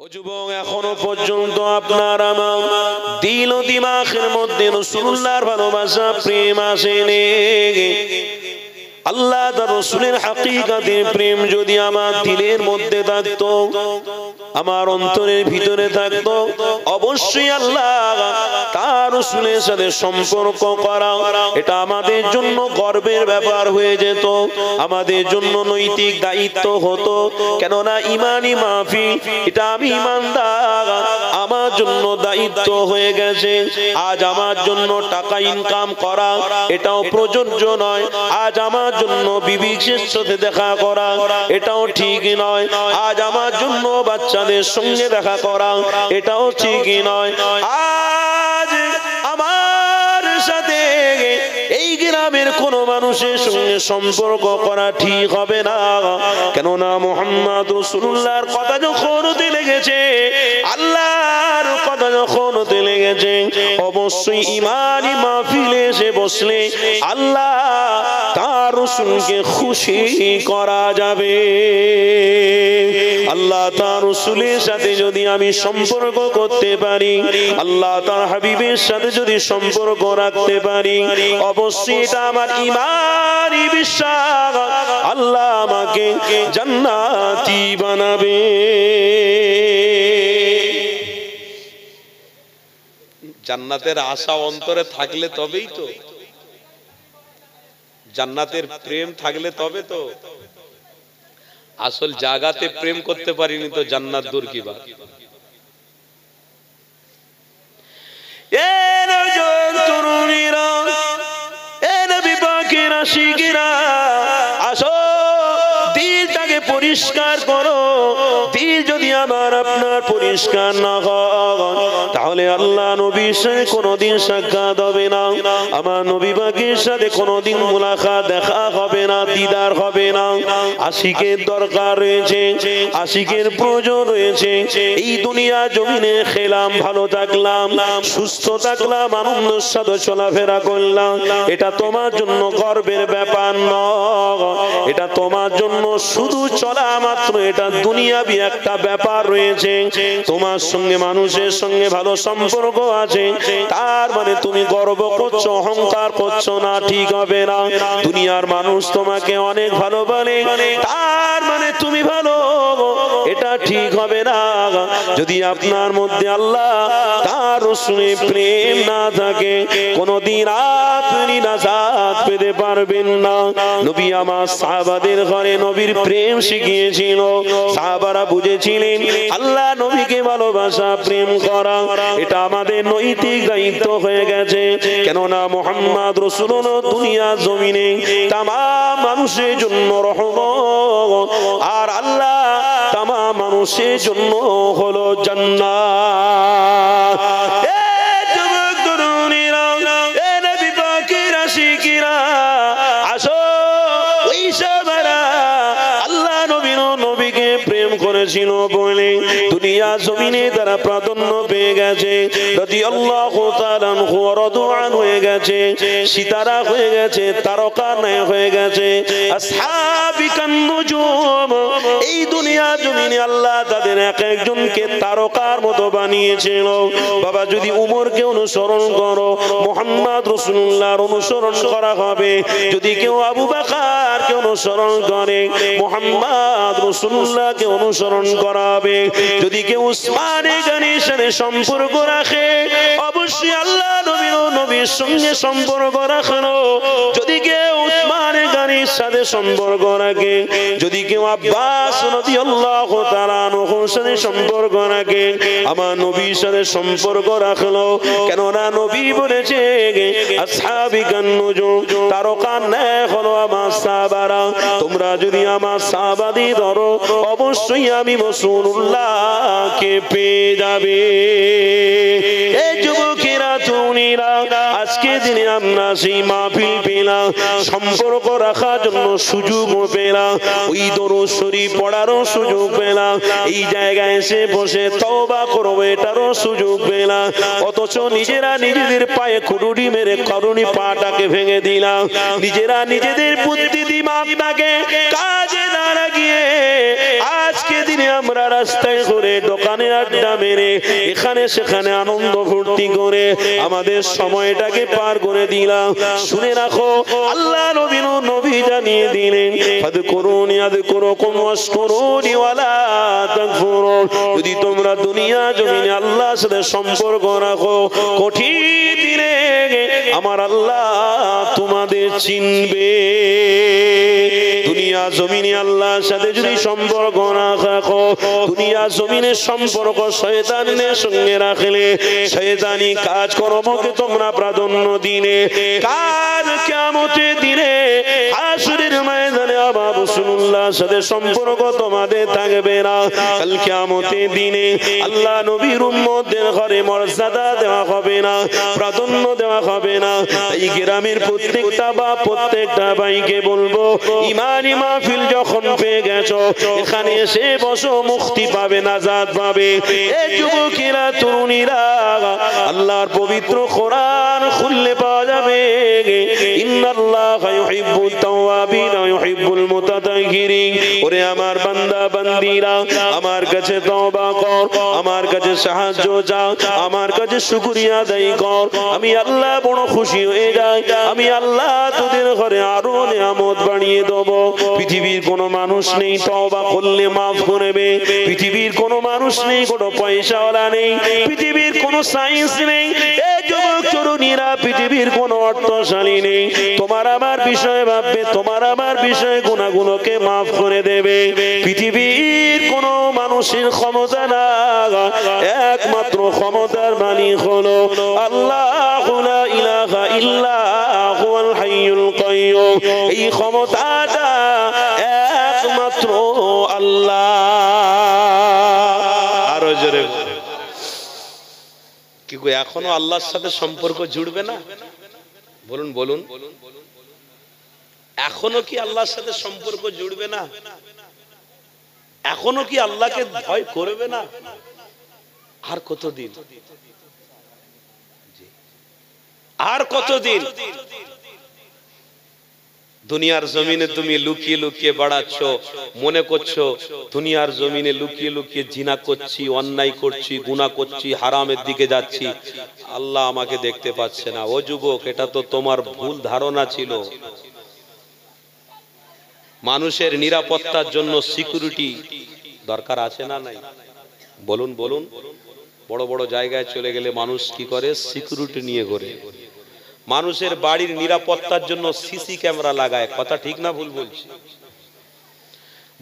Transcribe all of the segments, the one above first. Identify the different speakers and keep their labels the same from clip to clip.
Speaker 1: ও যুবক, এখনো পর্যন্ত আপনার আমার দিল ও দিমাগের মধ্যে রাসূলুল্লাহর ভালোবাসা প্রেম আসেনি। আল্লাহ তার রাসূলের হাকিকাতের প্রেম যদি আমার দিলের মধ্যে থাকতো, আমার অন্তরের ভিতরে থাকতো, অবশ্যই আল্লাহ তার রাসূলের সাথে সম্পর্ক করা এটা আমাদের জন্য গর্বের ব্যাপার হয়ে যেত, আমাদের জন্য নৈতিক দায়িত্ব হতো। কেননা ইমানি মাহফিল এটা আমি ইমানদার, আমার জন্য দায়িত্ব হয়ে গেছে। আজ আমার জন্য টাকা ইনকাম করা এটাও প্রযোজ্য নয়, আজ আমার জন্য বিবির সাথে দেখা করা এটাও ঠিক নয়, আজ আমার জন্য বাচ্চাদের সঙ্গে দেখা করা এটাও ঠিক নয়, আজ আমার সাথে এই গ্রামের কোন মানুষের সঙ্গে সম্পর্ক করা ঠিক হবে না। কেননা মুহাম্মদ রাসূলুল্লাহর কথা যখন হতে লেগেছে, আল্লাহর কথা যখন হতে লেগেছে, অবশ্যই ইমানি মাহফিলে এসে বসলে আল্লাহ তার রাসূলকে খুশি করা যাবে। আল্লাহ তার রাসূলের সাথে যদি আমি সম্পর্ক করতে পারি, আল্লাহ তার হাবিবের সাথে যদি সম্পর্ক রাখতে পারি, অবশ্যই এটা আমার ইমানি বিশ্বাস আল্লাহ আমাকে জান্নাতি বানাবে। জান্নাতের আশা অন্তরে থাকলে তবেই তো, জান্নাতের প্রেম থাকলে তবে তো। আসল জায়গাতে প্রেম করতে পারিনি তো জান্নাত দূর কি বাত। এ নওজোয়ান তরুণীরা, এ নবী পাকের আশিকেরা, আসো দিলটাকে পরিষ্কার করো। দিল যদি আমার আপনার পরিষ্কার না হয়, তাহলে আল্লাহ নবীর সাথে কোনোদিন সাক্ষাৎ হবে না, আমার নবী পাকের সাথে কোনোদিন মুলাকাত দেখা হবে না, দিদার হবে না। আশিকের দরকার রয়েছে, আশিকের প্রয়োজন রয়েছে। এই দুনিয়া জমিনে খেলাম, ভালো থাকলাম, সুস্থ থাকলাম, আনন্দের সাথে চলাফেরা করলাম, এটা তোমার জন্য গর্বের ব্যাপার নয়, এটা তোমার জন্য শুধু চলা মাত্র এটা দুনিয়াবি একটা ব্যাপার রয়েছে। তোমার সঙ্গে মানুষের সঙ্গে ভালো সম্পর্ক আছে, তার মানে তুমি গর্ব করছো, অহংকার করছো না, ঠিক হবে না। দুনিয়ার মানুষ তোমাকে অনেক ভালো বলে, তার মানে তুমি ভালো, এটা ঠিক হবে না। যদি আপনার মধ্যে আল্লাহ তার রাসূলের প্রেম না থাকে, কোনদিন আপনি নাজাত পেতে পারবেন না। নবী আমার সাহাবাদের ঘরে নবীর প্রেম শিখিয়েছিল, সাহাবারা বুঝেছিলেন আল্লাহ নবীকে ভালোবাসা, প্রেম করা এটা আমাদের নৈতিক দায়িত্ব হয়ে গেছে। কেননা মুহাম্মদ রাসূলুল্লাহ দুনিয়া জমিনে তাম মানুষের জন্য রহমত, আর আল্লাহ তাম মানুষের জন্য হলো জান্নাত। করেছিল বলে দুনিয়া জমিনে তারা প্রাধান্য পেয়ে গেছে, রাদিয়াল্লাহু তাআলা আনহু ওয়া রাদু আনহু হয়ে গেছে, সিতারা হয়ে গেছে, তারকা নায়ক হয়ে গেছে, আসহাবিকান নুজুম। এই দুনিয়া জমিনে আল্লাহ তাদের এক একজনকে তারকার মতো বানিয়েছিল। বাবা, যদি উমরকে অনুসরণ করো, মুহাম্মদ রাসূলুল্লাহর অনুসরণ করা হবে। যদি কেউ আবু বকরকে অনুসরণ করে, মুহাম্মদ রাসূলুল্লাহকে অনুসরণ করাবে। যদি কেউ উসমানে গনির সাথে সম্পর্ক রাখে, অবশ্যই আল্লাহ নবীর সঙ্গে সম্পর্ক রাখলো। যদি কেউ উসমানে গনির সাথে সম্পর্ক রাখে, যদি কেউ আব্বাস রাদিয়াল্লাহু তাআলা আনহুর সাথে সম্পর্ক রাখে, আমার নবীর সাথে সম্পর্ক রাখলো। কেননা নবী বলেছে আসহাবিকান নুজুম, তারকা ন্যায় হলো আমার সাহাবারা। তোমরা যদি আমার সাহাবাদের ধরো, অবশ্যই আমি রাসূলুল্লাহকে পেয়ে যাবে। এই যুবকেরা, তরুণীরা, আজকে দিনে আমরা সেই মাহফিল পেলাম, সম্পর্ক রাখার জন্য সুযোগ পেলাম, ওই দরুদ শরীফ পড়ারও সুযোগ পেলাম, এই জায়গায় এসে বসে তওবা করবো এটারও সুযোগ পেলাম। অথচ নিজেরা নিজেদের পায়ে খুঁড়ুড়ি মেরে করুণী পাটাকে ভেঙে দিলাম, নিজেরা নিজেদের বুদ্ধি দিমাগটাকে কাজে না লাগিয়ে আজকে দিনে আমরা রাস্তায় ঘুরে দোকানে আড্ডা মেরে এখানে সেখানে আনন্দ ফুর্তি করে আমাদের সময়টাকে পার করে দিলাম। শুনে রাখো আল্লাহ নবী জানিয়ে দিলেন ফাযকুরুনি আযকুরুকুম ওয়াশকুরুনি ওয়ালা তাকফুরুন। যদি তোমরা দুনিয়া জমিনে আল্লাহর সাথে সম্পর্ক রাখো কঠিন দিনে আমার আল্লাহ তোমাদের চিনবে। দুনিয়া জমিনে আল্লাহর সাথে যদি সম্পর্ক না রাখো, দুনিয়া জমিনের সম্পর্ক শয়তানের সঙ্গে রাখলে শয়তানি কাজ কর্মকে তোমরা প্রাধান্য দিলে কাল কিয়ামতের দিনে হাসরের ময়দানে আবার রাসূলুল্লাহর সাথে সম্পর্ক তোমাদের থাকবে না। কাল কিয়ামতের দিনে আল্লাহ নবীর উম্মতদের ঘরে মর্যাদা দেওয়া হবে না, প্রাধান্য দেওয়া হবে না। এই গ্রামের প্রত্যেকটা বাপ প্রত্যেকটা ভাইকে বলবো ইমানি মাহফিল যখন পেয়ে গেছো এখানে এসে বসো, মুক্তি পাবে, নাজাত পাবে। এই যুবকেরা তরুণীরা আল্লাহর পবিত্র কোরআন খুললে পাওয়া যাবে ইন্নাল্লাহা ইউহিব্বুত তাওয়াবিন ওয়া ইউহিব্বুল মুতাতাহহিরিন। ওরে আমার বান্দা বান্দীরা আমার কাছে তওবা কর, আমার কাছে সাহায্য চাও, আমার কাছে শুকরিয়া আদায় কর। আমি আল্লাহ বড় খুশি হয়ে যাই, আমি আল্লাহ তোদের ঘরে আরো নিয়ামত বাড়িয়ে দেব। পৃথিবীর কোনো মানুষ নেই তওবা করলে মাফ করবে, পৃথিবীর কোনো মানুষ নেই, কোনো পয়সাওয়ালা নেই, পৃথিবীর কোনো সায়েন্স নেই, এই যুবক তরুণীরা পৃথিবীর কোনো অর্থশালী নেই তোমার আমার বিষয়ে ভাববে, তোমার আমার বিষয়ে গুনাহগুলোকে মাফ করে দেবে। পৃথিবীর কোনো মানুষের ক্ষমতা না, একমাত্র ক্ষমতার মালিক হলো আল্লাহু লা ইলাহা ইল্লা হুয়াল হাইয়ুল কাইয়্যুম। এই ক্ষমতাটা একমাত্র আল্লাহ। আরো জোরে কি গো, এখনো আল্লাহর সাথে সম্পর্ক জুড়বে না? বলুন বলুন, এখনো কি আল্লাহর সাথে সম্পর্ক জুড়বে না? এখনো কি আল্লাহকে ভয় করবে না? আর কতদিন, আর কতদিন? দুনিয়ার জমিনে তুমি লুকিয়ে লুকিয়ে বাড়াচ্ছ, মনে করছো দুনিয়ার জমিনে লুকিয়ে লুকিয়ে জিনা করছি, অন্যায় করছি, গুনাহ করছি, হারামের দিকে যাচ্ছি, আল্লাহ আমাকে দেখতে পাচ্ছে না। ও যুবক, এটা তো তোমার ভুল ধারণা ছিল। মানুষের নিরাপত্তার জন্য সিকিউরিটি দরকার আছে না নাই? বলুন বলুন। বড় বড় জায়গায় চলে গেলে মানুষ কি করে? সিকিউরিটি নিয়ে ঘোরে। মানুষের বাড়ির নিরাপত্তার জন্য সিসি ক্যামেরা লাগায়। কথা ঠিক না ভুল বলছি?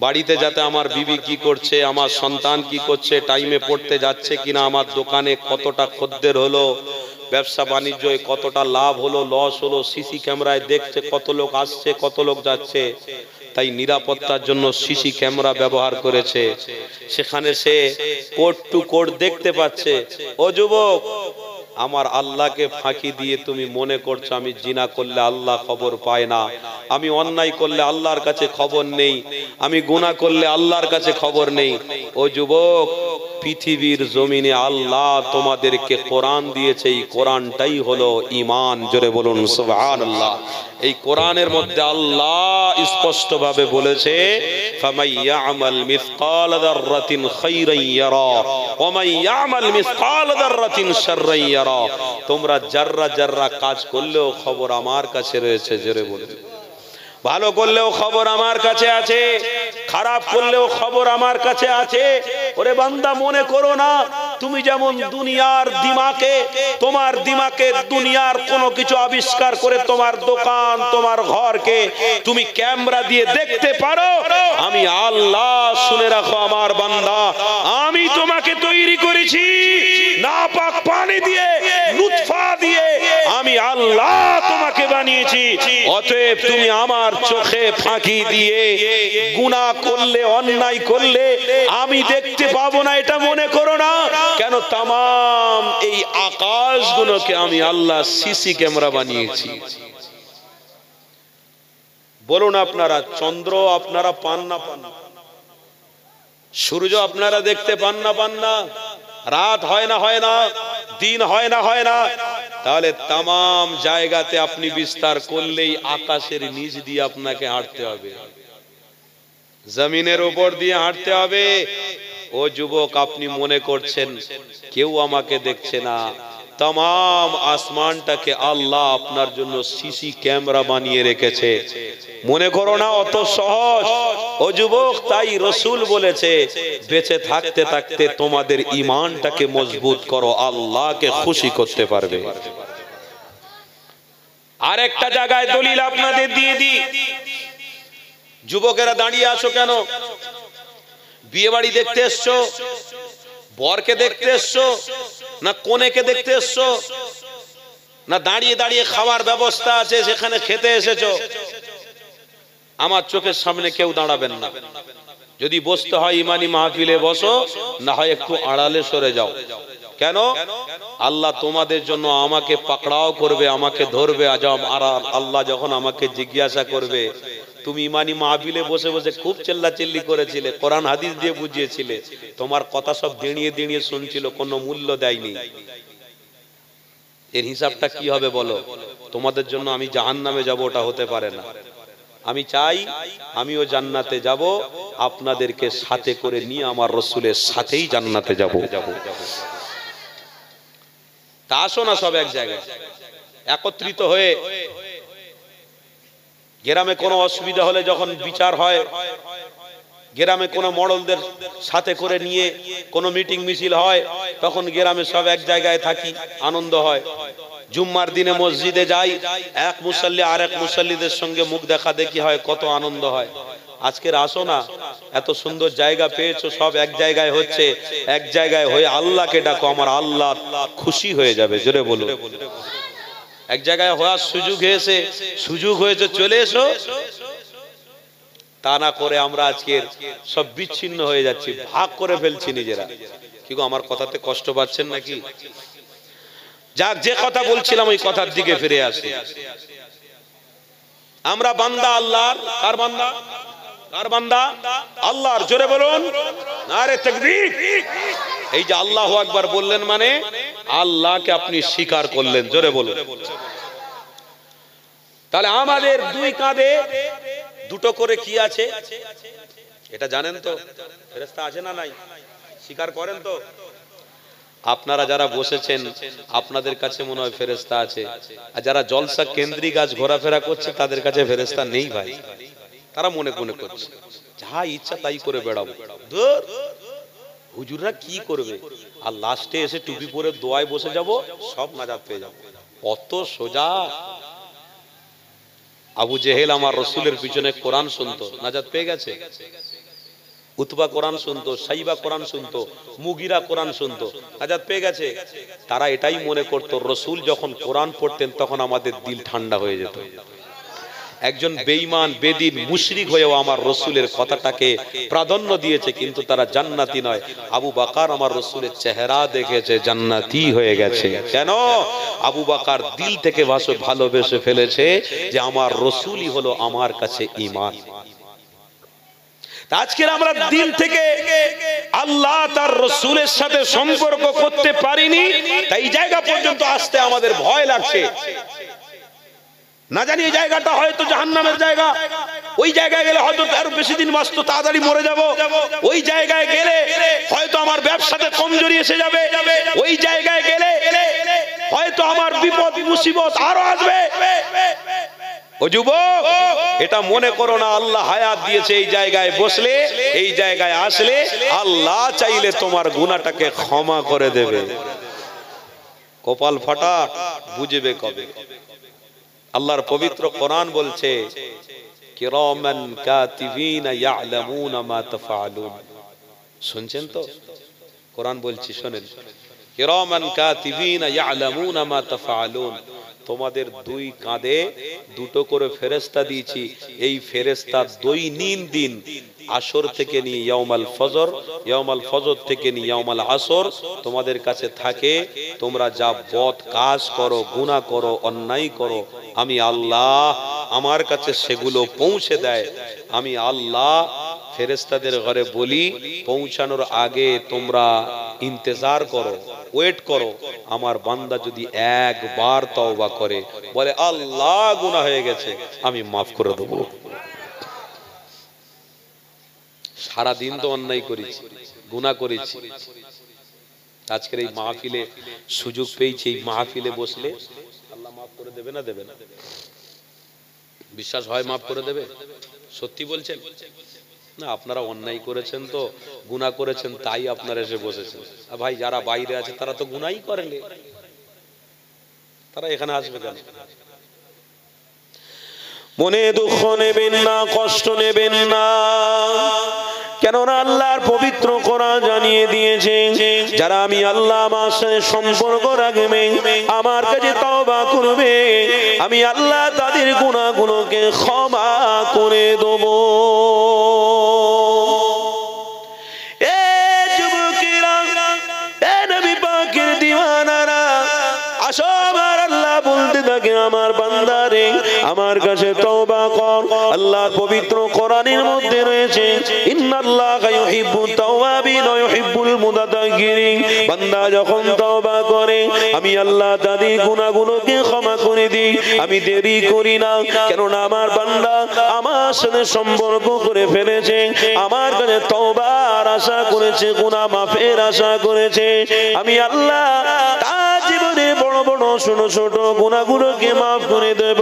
Speaker 1: বাড়িতে যাতে আমার বিবি কি করছে, আমার সন্তান কি করছে, টাইমে পড়তে যাচ্ছে কিনা, আমার দোকানে কতটা খদ্দের হলো, ব্যবসা বাণিজ্যে কতটা লাভ হলো, লস হলো, সিসি ক্যামেরায় দেখছে কত লোক আসছে, কত লোক যাচ্ছে। তাই নিরাপত্তার জন্য সিসি ক্যামেরা ব্যবহার করেছে। সেখানে সে কোড টু কোড দেখতে পাচ্ছে। ও যুবক, আমার আল্লাহকে ফাঁকি দিয়ে তুমি মনে করছো আমি জিনা করলে আল্লাহ খবর পায় না, আমি অন্যায় করলে আল্লাহর কাছে খবর নেই, আমি গুনাহ করলে আল্লাহর কাছে খবর নেই। ও যুবক, পৃথিবীর জমিনে আল্লাহ তোমাদেরকে কোরআন দিয়েছে, এই কোরআনটাই হলো ঈমান। জোরে বলুন সুবহানাল্লাহ। এই কোরআনের মধ্যে আল্লাহ স্পষ্টভাবে বলেছে ফামাই ইয়ামাল মিসকাল যাররাতিন খায়রান ইয়ারা ওয়া মান ইয়ামাল মিসকাল যাররাতিন শাররান ইয়ারা। তোমরা যাররা যাররা কাজ করলেও খবর আমার কাছে রয়েছে। জোরে বলুন। ভালো করলেও খবর আমার কাছে আছে, খারাপ করলেও খবর আমার কাছে আছে। ওরে বান্দা, মনে করো না তুমি যেমন দুনিয়ার দিমাকে, তোমার দিমাকে দুনিয়ার কোনো কিছু আবিষ্কার করে তোমার দোকান, তোমার ঘরকে তুমি ক্যামেরা দিয়ে দেখতে পারো। আমি আল্লাহ, শুনে রাখো আমার বান্দা, আমি তোমাকে তৈরি করেছি নাপাক পানি দিয়ে, লুৎফা দিয়ে। আমি আল্লাহ তোমাকে বানিয়েছি। অতএব তুমি আমার চোখে ফাঁকি দিয়ে গুনাহ করলে, অন্যায় করলে আমি দেখতে পাবো না, এটা মনে করো না। কেন? তামাম এই আকাশগুলোকে আমি আল্লাহ সিসি ক্যামেরা বানিয়েছি। বলুন আপনারা, চন্দ্র আপনারা পান না পান না? সূর্য আপনারা দেখতে পান না পান না? রাত হয় না হয় না? দিন হয় না হয় না? তাহলে তামাম জায়গাতে আপনি বিস্তার করলেই আকাশের নিচ দিয়ে আপনাকে হাঁটতে হবে। জমিনের উপর দিয়ে হাঁটতে হবে। ও যুবক, আপনি মনে করছেন কেউ আমাকে দেখছে না, तमाम আসমানটাকে আল্লাহ আপনার জন্য সিসি ক্যামেরা বানিয়ে রেখেছে। মনে করো না অত সহজ ও যুবক। তাই রাসূল বলেছে, বেঁচে থাকতে থাকতে তোমাদের ঈমানটাকে মজবুত করো, আল্লাহকে খুশি করতে পারবে। আরেকটা জায়গায় দলিল আপনাদের দিয়ে দিই। যুবকেরা দাঁড়িয়ে আছো কেন? বিয়ে বাড়ি দেখতে এসছো, বরকে দেখতে এসছো, না কনেকে দেখতে এসছো, না দাঁড়িয়ে দাঁড়িয়ে খাওয়ার ব্যবস্থা আছে সেখানে খেতে এসেছো? আমার চোখের সামনে কেউ দাঁড়াবেন না। যদি বসতে হয় ইমানি মাহফিলে বসো, না হয় একটু আড়ালে সরে যাও। কেন? আল্লাহ তোমাদের জন্য আমাকে পাকড়াও করবে, আমাকে ধরবে। আজম আর আল্লাহ যখন আমাকে জিজ্ঞাসা করবে, তুমি ইমানি মাহফিলে বসে বসে খুব চিল্লাচিল্লি করেছিলে, কোরআন হাদিস দিয়ে বুঝিয়েছিলে, তোমার কথা সব দাঁড়িয়ে দাঁড়িয়ে শুনছিল, কোনো মূল্য দেয়নি, এর হিসাবটা কি হবে বলো? তোমাদের জন্য আমি জাহান্নামে যাব, ওটা হতে পারে না। আমি চাই আমিও জান্নাতে যাব, আপনাদেরকে সাথে করে নিয়ে আমার রাসূলের সাথেই জান্নাতে যাব। তা আসো না সব এক জায়গায় একত্রিত হয়ে। গ্রামে কোনো অসুবিধা হলে যখন বিচার হয়, গ্রামে কোনো মডলদের সাথে করে নিয়ে কোনো মিটিং মিছিল হয়, তখন গ্রামে সব এক জায়গায় থাকি, আনন্দ হয়। জুম্মার দিনে মসজিদে যাই, এক মুসাল্লি আর এক মুসাল্লিদের সঙ্গে মুখ দেখা দেখি হয়, কত আনন্দ হয়। আজকের আসো না, এত সুন্দর জায়গা পেয়েছো, সব এক জায়গায় হচ্ছে, এক জায়গায় হয়ে আল্লাহকে ডাকো, আমার আল্লাহ খুশি হয়ে যাবে। জোরে বলো। এক জায়গায় হওয়ার সুযোগ হয়েছে, চলে এসো। তা না করে আমরা আজকের সব বিচ্ছিন্ন হয়ে যাচ্ছি, ভাগ করে ফেলছি নিজেরা। কি গো, আমার কথাতে কষ্ট পাচ্ছেন নাকি? যাক, যে কথা বলছিলাম ওই কথার দিকে ফিরে আসি। আমরা বান্দা আল্লাহর। কার বান্দা? কার বান্দা? আল্লাহর। জোরে বলুন নারে তাকবীর। এই যে আল্লাহু আকবার বললেন মানে আল্লাহকে আপনি স্বীকার করলেন। জোরে বলুন। তাহলে আমাদের দুই কাঁধে দুটো করে কি আছে এটা জানেন তো? ফেরেশতা আছে না নাই? স্বীকার করেন তো? আপনারা যারা বসেছেন আপনাদের কাছে মনে হয় ফেরেশতা আছে, আর যারা জলসা কেন্দ্রিক আজ ঘোরাফেরা করছে তাদের কাছে ফেরেশতা নেই ভাই। তারা মনে মনে করছে যা ইচ্ছা তাই করে বেড়াবো, ধুর হুজুররা কি করবে, আর লাস্টে এসে টুপি পরে দোয়ায় বসে যাব, সব নাজাত পেয়ে যাব। অত সোজা? আবু জেহেল আমার রাসূলের পিছনে কোরআন শুনতো, নাজাত পেয়ে গেছে। উতবা কোরআন শুনতো, সাইবা কোরআন শুনতো, মুগিরা কোরআন শুনতো, নাজাত পেয়ে গেছে। তারা এটাই মনে করতো রাসূল যখন কোরআন পড়তেন তখন আমাদের দিল ঠান্ডা হয়ে যেত। একজন বেঈমান বেদিন মুশরিক হয়েও আমার রাসূলের কথাটাকে প্রাধান্য দিয়েছে, কিন্তু তারা জান্নাতি নয়। আবু বকর আমার রাসূলের চেহারা দেখেছে, জান্নাতি হয়ে গেছে। কেন? আবু বকর দিল থেকে ভালোবেসে ফেলেছে যে আমার রাসূলই হলো আমার কাছে ঈমান। আজকে আমরা দিল থেকে আল্লাহ তার রাসূলের সাথে সম্পর্ক করতে পারিনি, তাই এই জায়গা পর্যন্ত আসতে আমাদের ভয় লাগছে। না জানি এই জায়গাটা হয়তো জাহান্নামের জায়গা, ওই জায়গায় গেলে হয়তো আরো বেশি দিন বাঁচতো, তাড়াতাড়ি মরে যাব। ওই জায়গায় গেলে হয়তো আমার ব্যবসাতে কমজোরি এসে যাবে, ওই জায়গায় গেলে হয়তো আমার বিপদ মুসিবত আরো আসবে। ও যুবক, এটা মনে করো না আল্লাহ হায়াত দিয়েছে এই জায়গায় বসলে, এই জায়গায় আসলে আল্লাহ চাইলে তোমার গুনাহটাকে ক্ষমা করে দেবে। কপাল ফাটা, বুঝবে কবে। আল্লাহর পবিত্র কোরআন বলছে কিরামান কাতিবিনা ইয়ালামুনা মা তাফআলুন। শুনছেন তো? কোরআন বলছি শোনেন, কিরামান কাতিবিনা ইয়ালামুনা মা তাফআলুন। তোমাদের দুই কাঁধে দুটো করে ফেরেশতা দিয়েছি। এই ফেরেশতা দৈনন্দিন আসর থেকে নিয়ে ইয়াউমাল ফজর, ইয়াউমাল ফজর থেকে নিয়ে ইয়াউমাল আসর তোমাদের কাছে থাকে। তোমরা যা বদ কাজ করো, গুনাহ করো, অন্যায় করো, আমি আল্লাহ আমার কাছে সেগুলো পৌঁছে দেয়। আমি আল্লাহ ফেরেশতাদের ঘরে বলি পৌঁছানোর আগে তোমরা ইন্তজার করো, ওয়েট করো। আমার বান্দা যদি একবার তওবা করে, বলে আল্লাহ গুনাহ হয়ে গেছে, আমি মাফ করে দেব। সারা দিন তো অন্যায় করেছি, গুনাহ করেছি, আজকের এই মাহফিলে সুযোগ পেয়েছি, এই মাহফিলে বসলে আল্লাহ মাফ করে দেবে না দেবে না? বিশ্বাস হয় মাফ করে দেবে? সত্যি বলছেন না? আপনারা অন্যায় করেছেন, তো গুনাহ করেছেন, তাই আপনারা এসে বসেছেন। ভাই যারা বাইরে আছে তারা তো গুনাহই করেনি, তারা এখানে আসবে কেন? মনে দুঃখ নেবেন না, কষ্ট নেবেন না, কেননা আল্লাহর পবিত্র কোরআন জানিয়ে দিয়েছে যারা আমি আল্লাহ আমার সাথে সম্পর্ক রাখবে, আমার কাছে তওবা করবে, আমি আল্লাহ তাদের গুনাহগুলোকে ক্ষমা করে দেব। এ যুবকেরা, এ নবী পাকের দিওয়ানারা, আসো আমার আল্লাহ বলতে থাকে, আমার বান্দারে আমার কাছে তওবা কর। আল্লাহর পবিত্র কোরআনের মধ্যে রয়েছে ইন্নাল্লাহা ইউহিব্বুত তাওয়াবিন ওয়া ইউহিব্বুল মুতাতাহহিরিন। বান্দা যখন তওবা করে আমি আল্লাহ তাদের গুনাহগুলোকে ক্ষমা করে দিই, আমি দেরি করি না, কেননা আমার বান্দা আমার সাথে সম্পর্ক করে ফেলেছে, আমার কাছে তওবার আশা করেছে, গুনাহ মাফের আশা করেছে, আমি আল্লাহ তার জীবনে বড় বড় ছোট ছোট গুনাহগুলোকে মাফ করে দেব।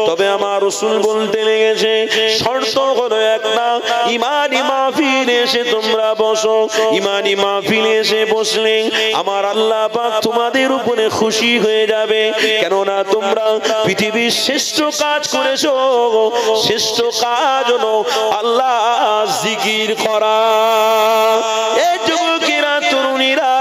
Speaker 1: তবে আমার রাসূল বলতে লেগেছে শর্ত হলো একটা, ঈমানি মাহফিলে এসে তোমরা বসো। ঈমানি মাহফিলে এসে বসলে আমার আল্লাহ পাক তোমাদের উপরে খুশি হয়ে যাবে, কেননা তোমরা পৃথিবীর শ্রেষ্ঠ কাজ করেছো। শ্রেষ্ঠ কাজ হলো আল্লাহ জিকির করা। এই যুবকেরা, তরুণীরা,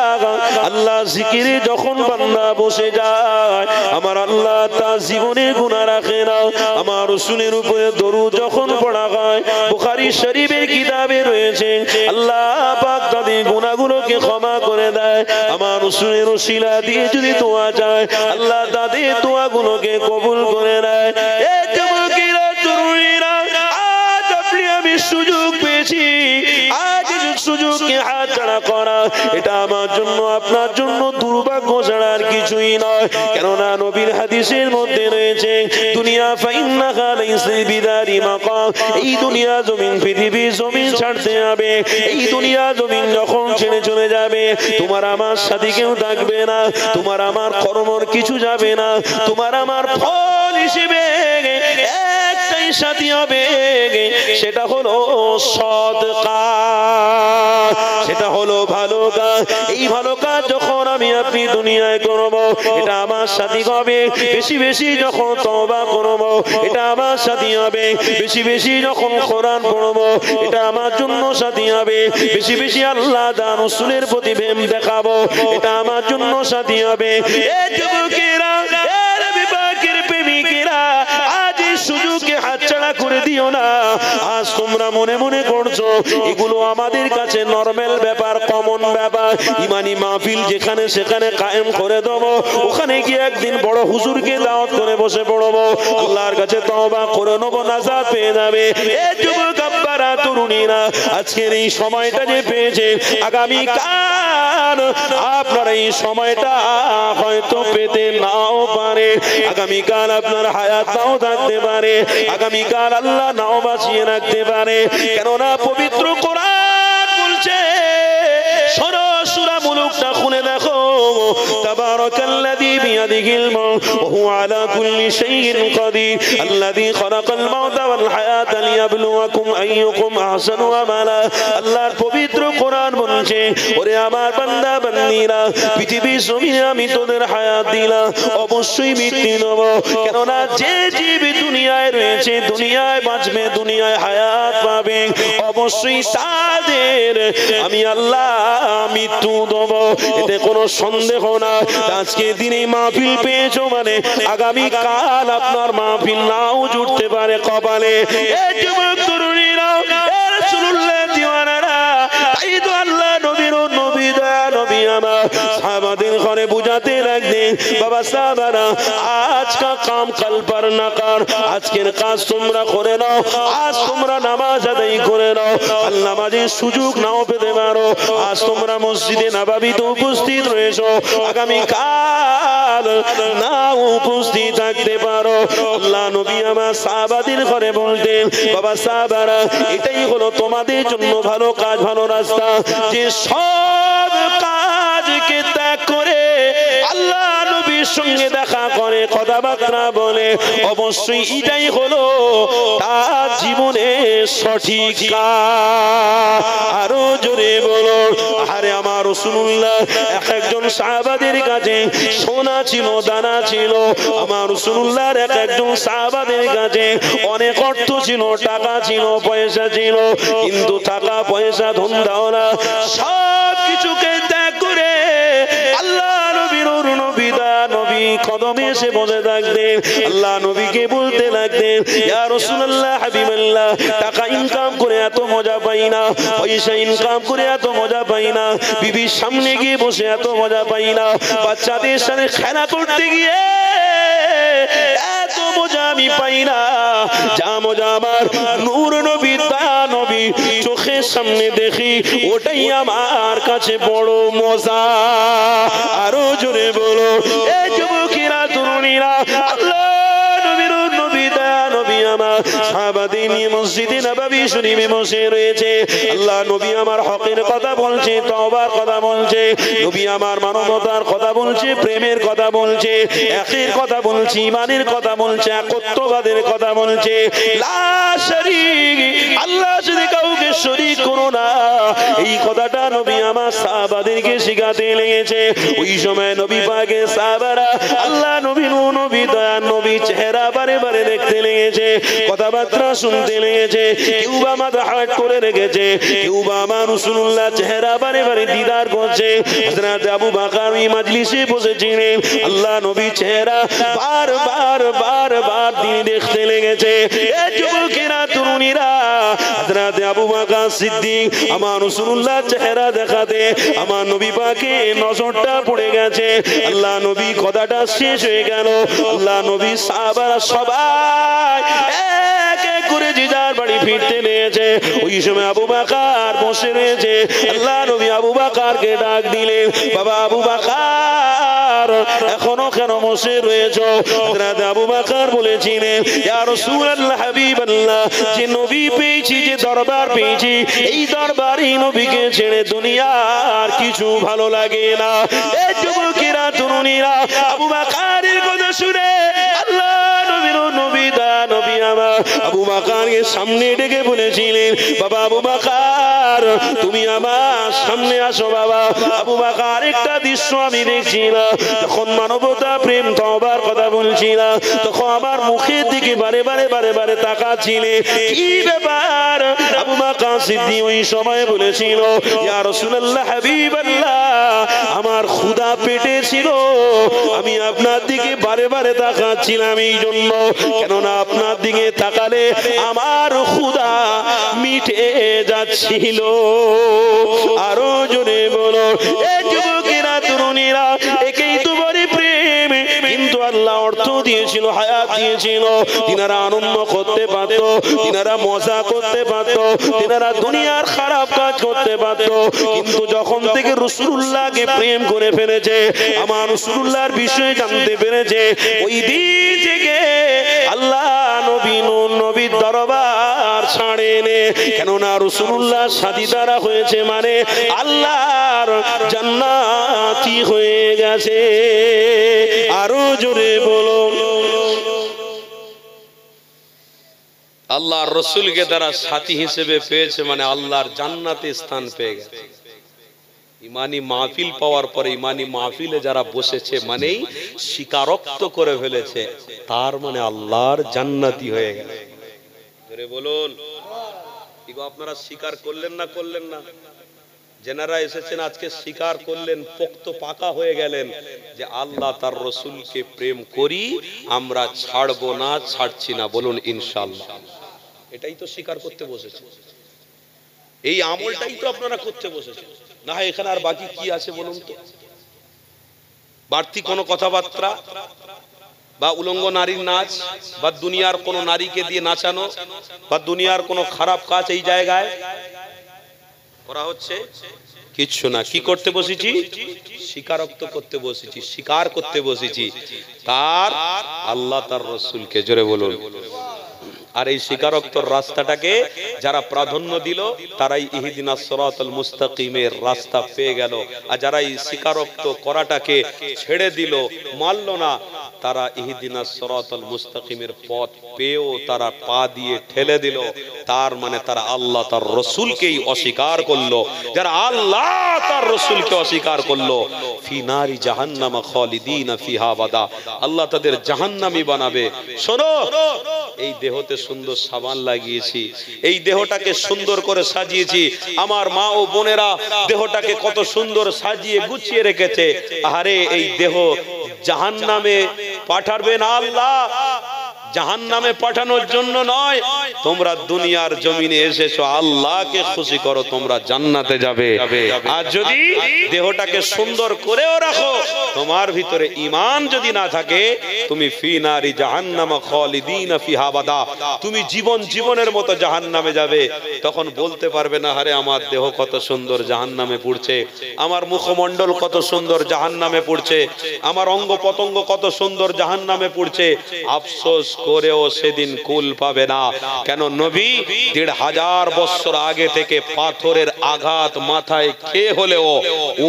Speaker 1: আল্লাহ জিকিরে যখন বান্দা বসে যায় আমার আল্লাহ তার জীবনের গুনাহ রাখে না। আমার রাসূলের উপরে দরুদ যখন পড়া হয়, বুখারী শরীফের কিতাবে রয়েছে আল্লাহ পাক তাদের গুনাহগুলোকে ক্ষমা করে দেয়। আমার রাসূলের ওসিলা দিয়ে যদি দোয়া চায় আল্লাহ তাদের দোয়াগুলোকে কবুল করে নেয়। এই যুবকেরা, তরুণীরা, আজ আপনি আমি সুযোগ পেয়েছি, আজ সুযোগকে হাতছাড়া করা এটা আমার জন্য আপনার জন্য দুর্ভাগ্য ছাড়া আর কিছুই নয়। কেননা নবীর হাদিসের মধ্যে রয়েছে দুনিয়া ফাইন্নাহা লাইসা বিদারি মাকাম, এই দুনিয়া জমিন, পৃথিবী জমিন ছাড়তে হবে। এই দুনিয়া জমিন যখন ছেড়ে চলে যাবে তোমার আমার সাথে কেউ থাকবে না, তোমার আমার কর্মর কিছু যাবে না, তোমার আমার ফল হিসেবে একটাই সাথী হবে, সেটা হলো সদকা, সেটা হলো ভালো কাজ। এই ভালো কাজ যখন আমি আপনি দুনিয়ায় করব এটা আমার সাথী হবে। বেশি বেশি যখন তওবা করব এটা আমার সাথী হবে। বেশি বেশি যখন কোরআন পড়ব এটা আমার জন্য সাথী হবে। বেশি বেশি আল্লাহ তার রাসূলের প্রতি প্রেম দেখাবো এটা আমার জন্য সাথী হবে। এই যুবকেরা, এই নবী পাকের প্রেমিকেরা, আজ এই সুযোগকে হাতছাড়া করে দিও না। আজ তোমরা মনে মনে করছো এগুলো আমাদের কাছে নরমাল ব্যাপার, কমন ব্যাপার, ঈমানি মাহফিল যেখানে সেখানে কায়েম করে দেব, ওখানে গিয়ে একদিন বড় হুজুরকে দাওয়াত করে বসে পড়বো, আল্লাহর কাছে তওবা করে নেব, নাজাত পেয়ে যাবে। এই যুবক আব্বারা, তরুণীরা, আজকের এই সময়টা যে পেয়েছে, আগামী কাল আপনার এই সময়টা হয়তো পেতে নাও পারে, আগামীকাল আপনার হায়াত নাও থাকতে পারে, আগামীকাল আল্লাহ নাও বাঁচিয়ে রাখতে পারে। কেননা পবিত্র কোরআন বলছে, শোনো, সূরা মুলুকটা খুলে দেখো, তাবারাকাল্লাযী বিয়াদিহিল মুলক ওয়া হুয়া আলা কুল্লি শাইইন কাদির আল্লাযী খালাকাল মাউতা ওয়াল হায়াতা লিয়াবলুয়াকুম আইয়ুকুম আহসানু আমালা। আল্লাহর পবিত্র কোরআন বলছে, ওরে আমার বান্দা বান্দীরা, পৃথিবীর জমিনে আমি তোদের হায়াত দিলাম, অবশ্যই মৃত্যু নেব, কেননা যে জীব দুনিয়ায় রয়েছে, দুনিয়ায় বাঁচবে, দুনিয়ায় হায়াত পাবে, অবশ্যই তাদের আমি আল্লাহ মৃত্যু দেব, এতে কোনো সন্দেহ না। আজকে দিনে মাহফিল পেয়েছো মানে আগামী কাল আপনার মাহফিল নাও জুটতে পারে কপালে। এই যুবক তরুণীরা, রাসূলুল্লাহ দিওয়ানারা, তাই তো আল্লাহ নবীর নবী দয়া নবী আমার সাহাবাদের ঘরে বুঝাতে লাগলেন, বাবা সাহাবারা, আজ কা কাম কাল পর না কর, আজকের কাজ তোমরা করে নাও, আজ তোমরা নামাজ আদায় করে নাও, কাল নামাজের সুযোগ নাও পেতে পারো, আজ তোমরা মসজিদে নববীতে উপস্থিত রয়েছো, আগামী কাল নাও উপস্থিত থাকতে পারো। আল্লাহ নবী আমার সাহাবাদের ঘরে বলতেন, বাবা সাহাবারা, এটাই হলো তোমাদের জন্য ভালো কাজ, ভালো রাস্তা, যে সব কাজকে ত্যাগ করে আল্লাহ নবীর সঙ্গে দেখা করে, কথাবার্তা বলে, অবশ্যই এটাই হলো তার জীবনে সঠিক কাজ। আরো জোরে বলো, আরে আমার রাসূলুল্লাহ এক একজন সাহাবাদের কাছে সোনা ছিল, দানা ছিল, আমার রাসূলুল্লাহর এক একজন সাহাবাদের কাছে অনেক অর্থ ছিল, টাকা ছিল, পয়সা ছিল, কিন্তু টাকা পয়সা ধন দাওনা সব কিছুকে ত্যাগ করে আল্লাহ নবীর নবী কদমে এসে বসে থাকতেন। আল্লাহ নবীকে বলতে লাগতেন, ইয়া রাসূলুল্লাহ, হাবিবাল্লাহ, টাকা ইনকাম করে এত মজা পাই না, পয়সা ইনকাম করে এত মজা পাই না, বিবির সামনে গিয়ে বসে এত মজা পাই না, বাচ্চাদের সাথে খেলা করতে গিয়ে এত মজা আমি পাই না, যা মজা আমার নূর নবী, তা নবী চোখের সামনে দেখি, ওটাই আমার কাছে বড় মজা। আরো জোরে বলো, এই যুবকেরা, তরুণীরা, আল্লাহ নবীর নবী, তা নবী আমার সাহাবাদের নিয়ে মসজিদে নববী শরীফে বসে রয়েছে। আল্লাহ নবী আমার হকের কথা বলছে, তওবার কথা বলছে, নবী আমার মানবতার কথা বলছে, প্রেমের কথা বলছে, একের কথা বলছে, ইমানের কথা বলছে, একত্ববাদের কথা বলছে, লা শারীক, আল্লাহ সাথে কাউকে শরীক করো না, এই কথাটা নবী আমার সাহাবাদেরকে শিখাতে লেগেছে। ওই সময় নবী পাকের সাহাবারা আল্লাহ নবী, নবী দয়ার নবী চেহারা বারে বারে দেখতে লেগেছে, কথাবার্তা শুনতে লেগেছে, কেউ বা মাথা হাত করে রেখেছে, কেউ বা আমার রাসূলুল্লাহ চেহারা বারে বারে দিদার করছে। হযরত আবু বকর এই মজলিসে বসেছিলেন, আল্লাহ নবী চেহারা বারবার তিনি দেখতে লেগেছে। এই যুবকেরা, তরুণীরা, হযরত আবু বকর সিদ্দিক আমার রাসূলুল্লাহ চেহারা দেখাতে আমার নবী পাকে নজরটা পড়ে গেছে। আল্লাহ নবী কথাটা শেষ হয়ে গেল, আল্লাহ নবী সাহাবারা সবাই এক এক করে যে যার বাড়ি ফিরতে লেগেছে। ওই সময় আবু বকর বসে রয়েছে, আল্লাহ নবী আবু বকরকে ডাক দিলেন, বাবা আবু বকর, এখনো কেন বসে রয়েছো? হযরত আবু বকর বলেছিলেন, ইয়া রাসূলুল্লাহ, হাবিবাল্লাহ, যে নবী পেয়েছি, যে দরবার পেয়েছি, এই দরবারই নবীকে ছেড়ে দুনিয়ার কিছু ভালো লাগে না। এই যুবকেরা, তরুণীরা, আবু বকরের কথা শুনে আল্লাহ নবীর নবী, দা নবী আমার আবু বকরকে সামনে ডেকে বলেছিলেন, বাবা আবু বকর, তুমি আমার সামনে আসো। বাবা আবু বকর, একটা দৃশ্য আমি দেখছি না, যখন মানবতা, প্রেম, তওবার কথা বলছি না, তখন আমার মুখের দিকে বারে বারে তাকাচ্ছিলে, কি ব্যাপার? আবু বকর সিদ্দিক ওই সময় বলেছিল, ইয়া রাসূলুল্লাহ, হাবিবাল্লাহ, আমার ক্ষুধা পেটে ছিল, আমি আপনার দিকে বারে তাকাচ্ছিলাম এই জন্য, কেননা আপনার দিকে তাকালে আমার ক্ষুধা মিটে যাচ্ছিল। আরো জোরে বলো, এই যুবকেরা, তরুণীরা, একেই তো বলে প্রেম, কিন্তু আল্লাহ অর্থ দিয়েছিল, হায়াত দিয়েছিল, তিনারা আনন্দ করতে পারত, তিনারা মজা করতে পারত, তিনারা দুনিয়ার খারাপ কাজ করতে পারত, কিন্তু যখন থেকে রাসূলুল্লাহকে প্রেম করে ফেলেছে, আমার রাসূলুল্লাহর বিষয়ে জানতে পেরেছে, ওই দিন থেকে আল্লাহ নবীর দরবার ছাড়েনে, কেননা রাসূলুল্লাহর সাথীদারা হয়েছে মানে আল্লাহর জান্নাতি হয়ে গেছে। আরো জোরে বলো,
Speaker 2: আল্লাহর রাসূলকে তারা সাথী হিসেবে পেয়েছে মানে আল্লাহর জান্নাতে স্থান পেয়ে গেছে। ইমানি মাহফিল পাওয়ার পরে ইমানি মাহফিলে যারা বসেছে মানেই স্বীকারোক্ত করে ফেলেছে, তার মানে আল্লাহর জান্নাতি হয়ে গেছে। জোরে বলুন, এগো আপনারা স্বীকার করলেন না? যারা এসেছেন আজকে স্বীকার করলেন, পোক্ত পাকা হয়ে গেলেন যে আল্লাহ তার রাসূলকে প্রেম করি, আমরা ছাড়বো না, ছাড়ছি না। বলুন ইনশাআল্লাহ। এটাই তো স্বীকার করতে বসেছে, এই আমলটাই তো আপনারা করতে বসেছেন। না এখানে আর বাকি কি আছে বলুন তো? বাড়তি কোনো কথাবার্তা বা উলঙ্গ নারীর নাচ বা দুনিয়ার কোনো নারীকে দিয়ে নাচানো বা দুনিয়ার কোনো খারাপ কাজ এই জায়গায় করা হচ্ছে কিচ্ছু না। কি করতে বসেছি? স্বীকারোক্ত করতে বসেছি, স্বীকার করতে বসেছি তার আল্লাহ তার রসুলকে। জোরে বলুন। আর এই স্বীকারোক্তর রাস্তাটাকে যারা প্রাধান্য দিল তারাই ইহদিনাস সিরাতাল মুস্তাকিমের রাস্তা পেয়ে গেল। আর যারা এই স্বীকারোক্ত করাটাকে ছেড়ে দিল, মানল না, তারা ইহদিনাস সিরাতাল মুস্তাকিমের পথ পেয়েও তারা পা দিয়ে ঠেলে দিল। তার মানে তারা আল্লাহ তার রসুলকেই অস্বীকার করলো। যারা আল্লাহ তার রসুলকে অস্বীকার করলো, ফি নারি জাহান্নামা খালিদিনা ফিহা আবাদা, আল্লাহ তাদের জাহান্নামী বানাবে। শোনো, এই দেহতে সুন্দর সাবান লাগিয়েছি, এই দেহটাকে সুন্দর করে সাজিয়েছি, আমার মা ও বোনেরা দেহটাকে কত সুন্দর সাজিয়ে গুছিয়ে রেখেছে। আরে এই দেহ জাহান্নামে পাঠাবে না আল্লাহ, জাহান্নামে পাঠানোর জন্য নয়। তোমরা দুনিয়ার জমিনে এসেছো আল্লাহকে খুশি করো, তোমরা জান্নাতে যাবে। আর যদি দেহটাকে সুন্দর করেও রাখো, তোমার ভিতরে ঈমান যদি না থাকে, তুমি ফি নারি জাহান্নামা খালিদিনা ফিহা আবাদা, তুমি জীবনের মতো জাহান্নামে যাবে। তখন বলতে পারবে না, আরে আমার দেহ কত সুন্দর জাহান্নামে পুড়ছে, আমার মুখমণ্ডল কত সুন্দর জাহান্নামে পুড়ছে, আমার অঙ্গ পতঙ্গ কত সুন্দর জাহান্নামে পুড়ছে। আফসোস করেও সেদিন কুল পাবে না। কেন? নবী ১৫০০ বছর আগে থেকে পাথরের আঘাত মাথায় খেয়ে হলেও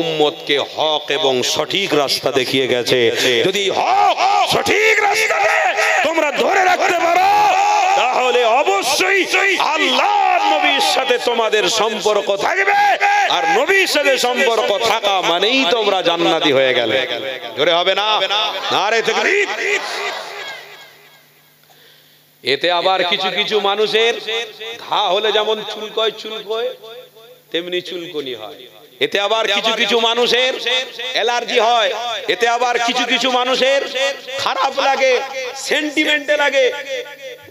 Speaker 2: উম্মতকে হক এবং সঠিক রাস্তা দেখিয়ে গেছে। যদি হক সঠিক রাস্তাকে তোমরা ধরে রাখতে পারো, তাহলে অবশ্যই আল্লাহর নবীর সাথে তোমাদের সম্পর্ক থাকবে। আর নবীর সাথে সম্পর্ক থাকা মানেই তোমরা জান্নাতি হয়ে গেলে। ধরে হবে না? নারে তাকবীর। এতে আবার কিছু কিছু মানুষের ঘা হলে যেমন চুলকয় তেমনি চুলকুনি হয়। এতে আবার কিছু কিছু মানুষের অ্যালার্জি হয়। এতে আবার কিছু কিছু মানুষের খারাপ লাগে, সেন্টিমেন্টে লাগে।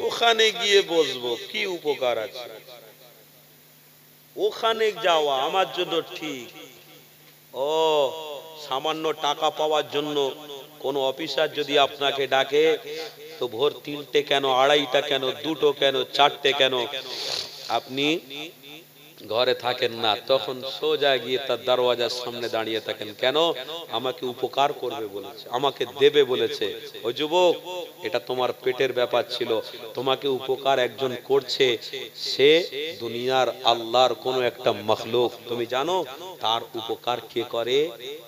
Speaker 2: ওখানে গিয়ে বসবো, কি উপকার আছে? ওখানে যাওয়া আমার জন্য ঠিক। ও সামান্য টাকা পাওয়ার জন্য কোন অফিসার যদি আপনাকে ডাকে, তো ভোর ৩টে কেন, ২:৩০ কেন, ২টো কেন, ৪টে কেন, আপনি ঘরে থাকেন না, তখন সোজা গিয়ে তার দরওয়াজার সামনে দাঁড়িয়ে থাকেন। কেন? আমাকে উপকার করবে বলেছে, আমাকে দেবে বলেছে। ও যুবক, এটা তোমার পেটের ব্যাপার ছিল, তোমাকে উপকার একজন করছে, সে দুনিয়ার আল্লাহর কোনো একটা মখলুক। তুমি জানো তার উপকার কে করে?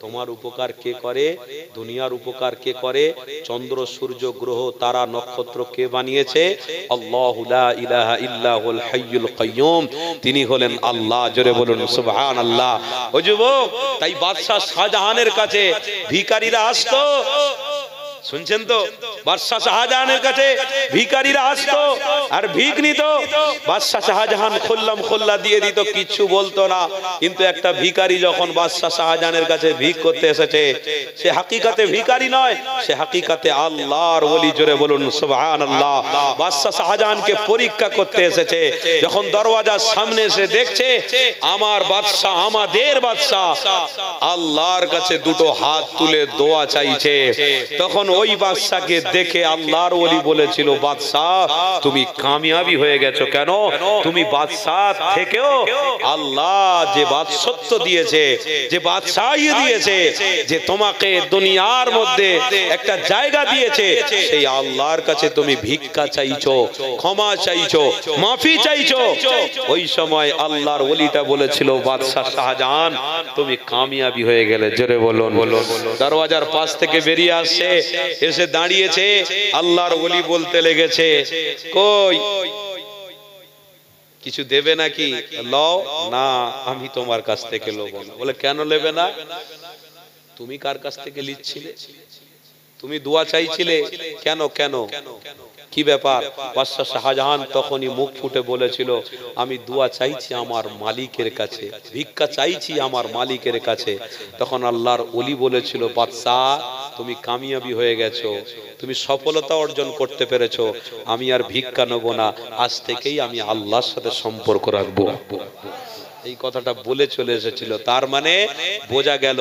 Speaker 2: তোমার উপকার কে করে? দুনিয়ার উপকার কে করে? চন্দ্র, সূর্য, গ্রহ, তারা, নক্ষত্র কে বানিয়েছে? আল্লাহু লা ইলাহা ইল্লাহুল হাইয়ুল কাইয়্যুম, তিনি হলেন আল্লাহ। জোরে বলুন সুবহানাল্লাহ। ও যুবক, তাই বাদশাহ শাহজাহানের কাছে ভিখারিরা আসতো, শুনছেন তো? বাদশাহ শাহজাহানের কাছে ভিখারিরা আসতো আর ভিখ নিত। বাদশাহ শাহজাহান খোল্লা দিয়ে দিত, কিচ্ছু বলতো না। কিন্তু একটা ভিখারি যখন বাদশাহ শাহজাহানের কাছে ভিখ করতে এসেছে, সে হাকিকাতে ভিখারি নয়, সে হাকিকাতে আল্লাহর ওলি। জোরে বলুন সুবহানাল্লাহ। বাদশাহ শাহজাহানকে পরীক্ষা করতে এসেছে। যখন দরওয়াজার সামনে এসে দেখছে আমার বাদশাহ, আমাদের বাদশাহ আল্লাহর কাছে দুটো হাত তুলে দোয়া চাইছে, তখন ওই বাদশাকে দেখে আল্লাহর ওলি বলেছিল, বাদশাহ তুমি কামিয়াবি হয়ে গেছো। কেন? তুমি বাদশাহ থেকেও আল্লাহ যে বাদশাহত্ব দিয়েছে, যে বাদশাহী দিয়েছে, যে তোমাকে দুনিয়ার মধ্যে একটা জায়গা দিয়েছে, সেই আল্লাহর কাছে তুমি ভিক্ষা চাইছো, ক্ষমা চাইছো, মাফি চাইছো। ওই সময় আল্লাহর ওলিটা বলেছিল, বাদশাহ শাহজাহান তুমি কামিয়াবি হয়ে গেলে। জোরে বলুন। দরওয়াজার পাশ থেকে বেরিয়ে আসছে, এসে দাঁড়িয়েছে, আল্লাহর ওলি বলতে লেগেছে, কই কিছু দেবে নাকি? লও না, আমি তোমার কাছ থেকে লব না। বলে কেন নেবে না? তুমি কার কাছ থেকে লিখছিলে? তুমি দোয়া চাইছিলে, কেন কেন কি ব্যাপার? বাদশাহ শাহজাহান তখনই মুখ ফুটে বলেছিল, আমি দোয়া চাইছি আমার মালিকের কাছে, ভিক্ষা চাইছি আমার মালিকের কাছে। তখন আল্লাহর ওলি বলেছিল, বাদশাহ তুমি কামিয়াবি হয়ে গেছো, তুমি সফলতা অর্জন করতে পেরেছো, আমি আর ভিক্ষা নেব না, আজ থেকেই আমি আল্লাহর সাথে সম্পর্ক রাখবো। এই কথাটা বলে চলে এসেছিল। তার মানে বোঝা গেল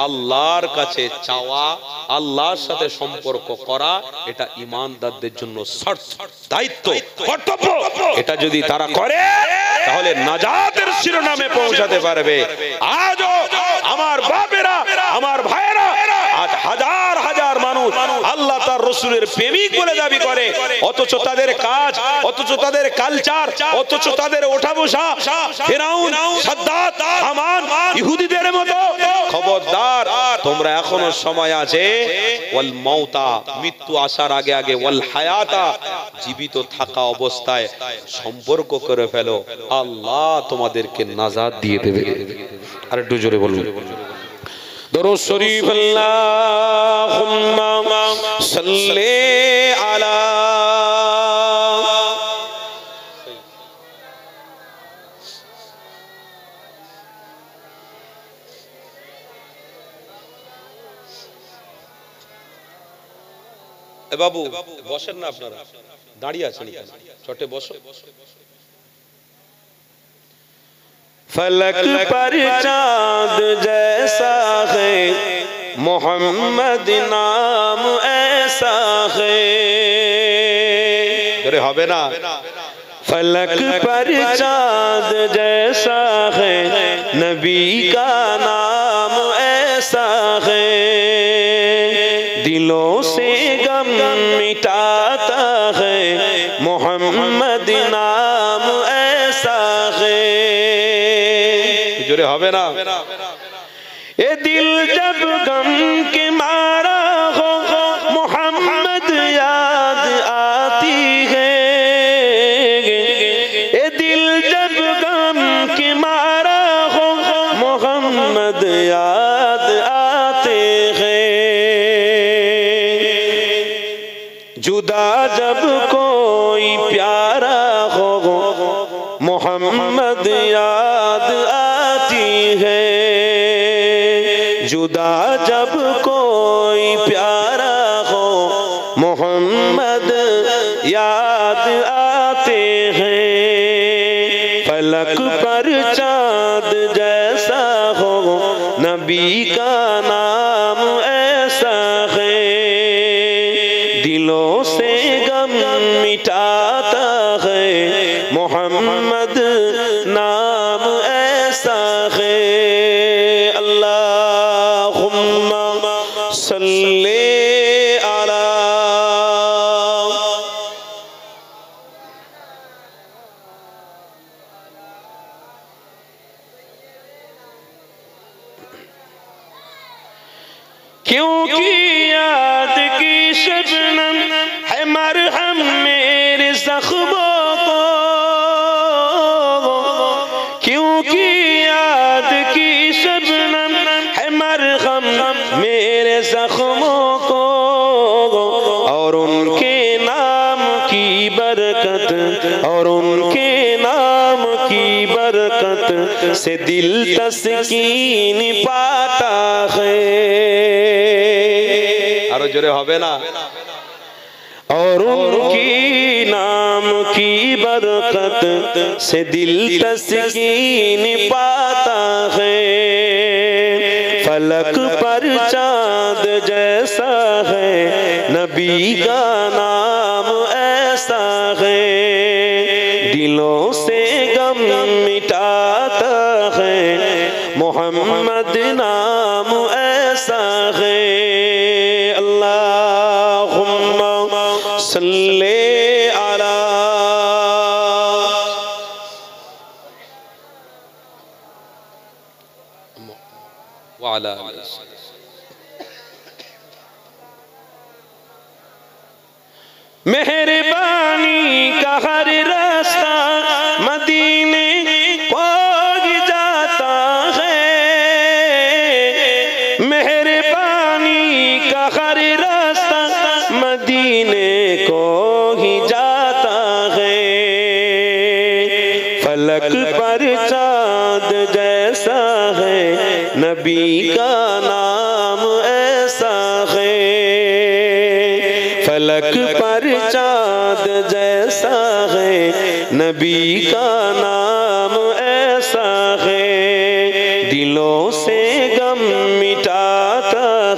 Speaker 2: আল্লাহর কাছে চাওয়া, আল্লাহর সাথে সম্পর্ক করা, এটা ঈমানদারদের জন্য শর্ত, দায়িত্ব, কর্তব্য। এটা যদি তারা করে তাহলে নাজাতের শিরোনামে পৌঁছাতে পারবে। আজও আমার বাপেরা, আমার ভাইয়েরা, আজ হাজার হাজার মানুষ আল্লাহ তার রাসূলের প্রেমিক বলে দাবি করে, অথচ তাদের কাজ, অথচ তাদের কালচার, অথচ তাদের ওঠা বসা ফিরাউন, সাদ্দাত, হামান, ইহুদিদের মতো। খবরদার, তোমরা এখনো সময় আছে। ওয়াল মাউতা, মৃত্যু আসার আগে আগে, ওয়াল হায়াতা, জীবিত থাকা অবস্থায় সম্পর্ক করে ফেলো, আল্লাহ তোমাদেরকে নাজাত দিয়ে দেবে। আর একটু জোরে বলুন দরুদ শরীফ, আল্লাহুম্মা সাল্লি আলা। এ বাবু বসেন না, আপনারা দাঁড়িয়ে আছেন কেন? চটে বসো।
Speaker 1: फलक पर चांद जैसा है, मोहम्मद नाम ऐसा है।
Speaker 2: अरे হবে না।
Speaker 1: फलक पर चांद जैसा है, नबी का नाम ऐसा है। दिलों से गम मिटाता है, मोहम्मद नाम ऐसा है।
Speaker 2: জোরে হবে না।
Speaker 1: ये दिल जब गम के मारा हो, मोहम्मद याद आती है। ये दिल जब गम के मारा हो, मोहम्मद याद आते हैं। जुदा जब कोई प्यारा हो, मोहम्मद याद आती है। जुदा जब कोई प्यारा हो, मोहम्मद याद आते हैं। फलक पर चांद जैसा हो, नबी का नाम ऐसा है। दिलों से गम मिटाता है, मोहम्मद नाम ऐसा है। अल्लाहुम्मा सल्ले अला। क्योंकि याद की शबनम है मरहम मेरे जख्मों को। क्योंकि याद की शबनम है मरहम मेरे जख्मों को। और उनके नाम की बरकत, और उनके नाम की बरकत से दिल तस्कीन पाता है।
Speaker 2: আরো জোরে হবে না।
Speaker 1: और उनकी नाम की बरकत से दिल तस्कीन पाता है। फलक पर चांद जैसा है, नबी का नाम ऐसा है। दिलों से गम मिटाता है, मोहम्मद नाम ऐसा है। अल्लाहुम्मा सल्ले अला।
Speaker 2: ওয়ালা
Speaker 1: मेहरबानी का हर रास्ता मदीने पहुंच जाता है। मेहरबानी का हर रास्ता मदीने को ही जाता है। फलक पर चांद जैसा है, नबी का नाम ऐसा है। फलक पर चांद जैसा है, नबी का नाम ऐसा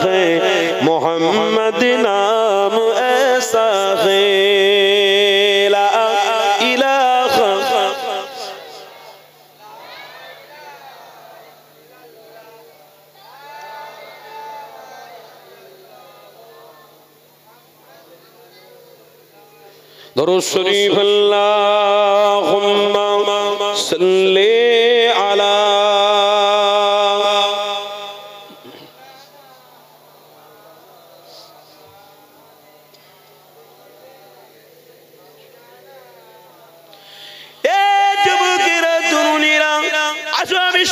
Speaker 1: है, मोहम्मद नाम ऐसा है, ला इलाहा। दुरूद शरीफ अल्लाहुम्मा सल्ली अला।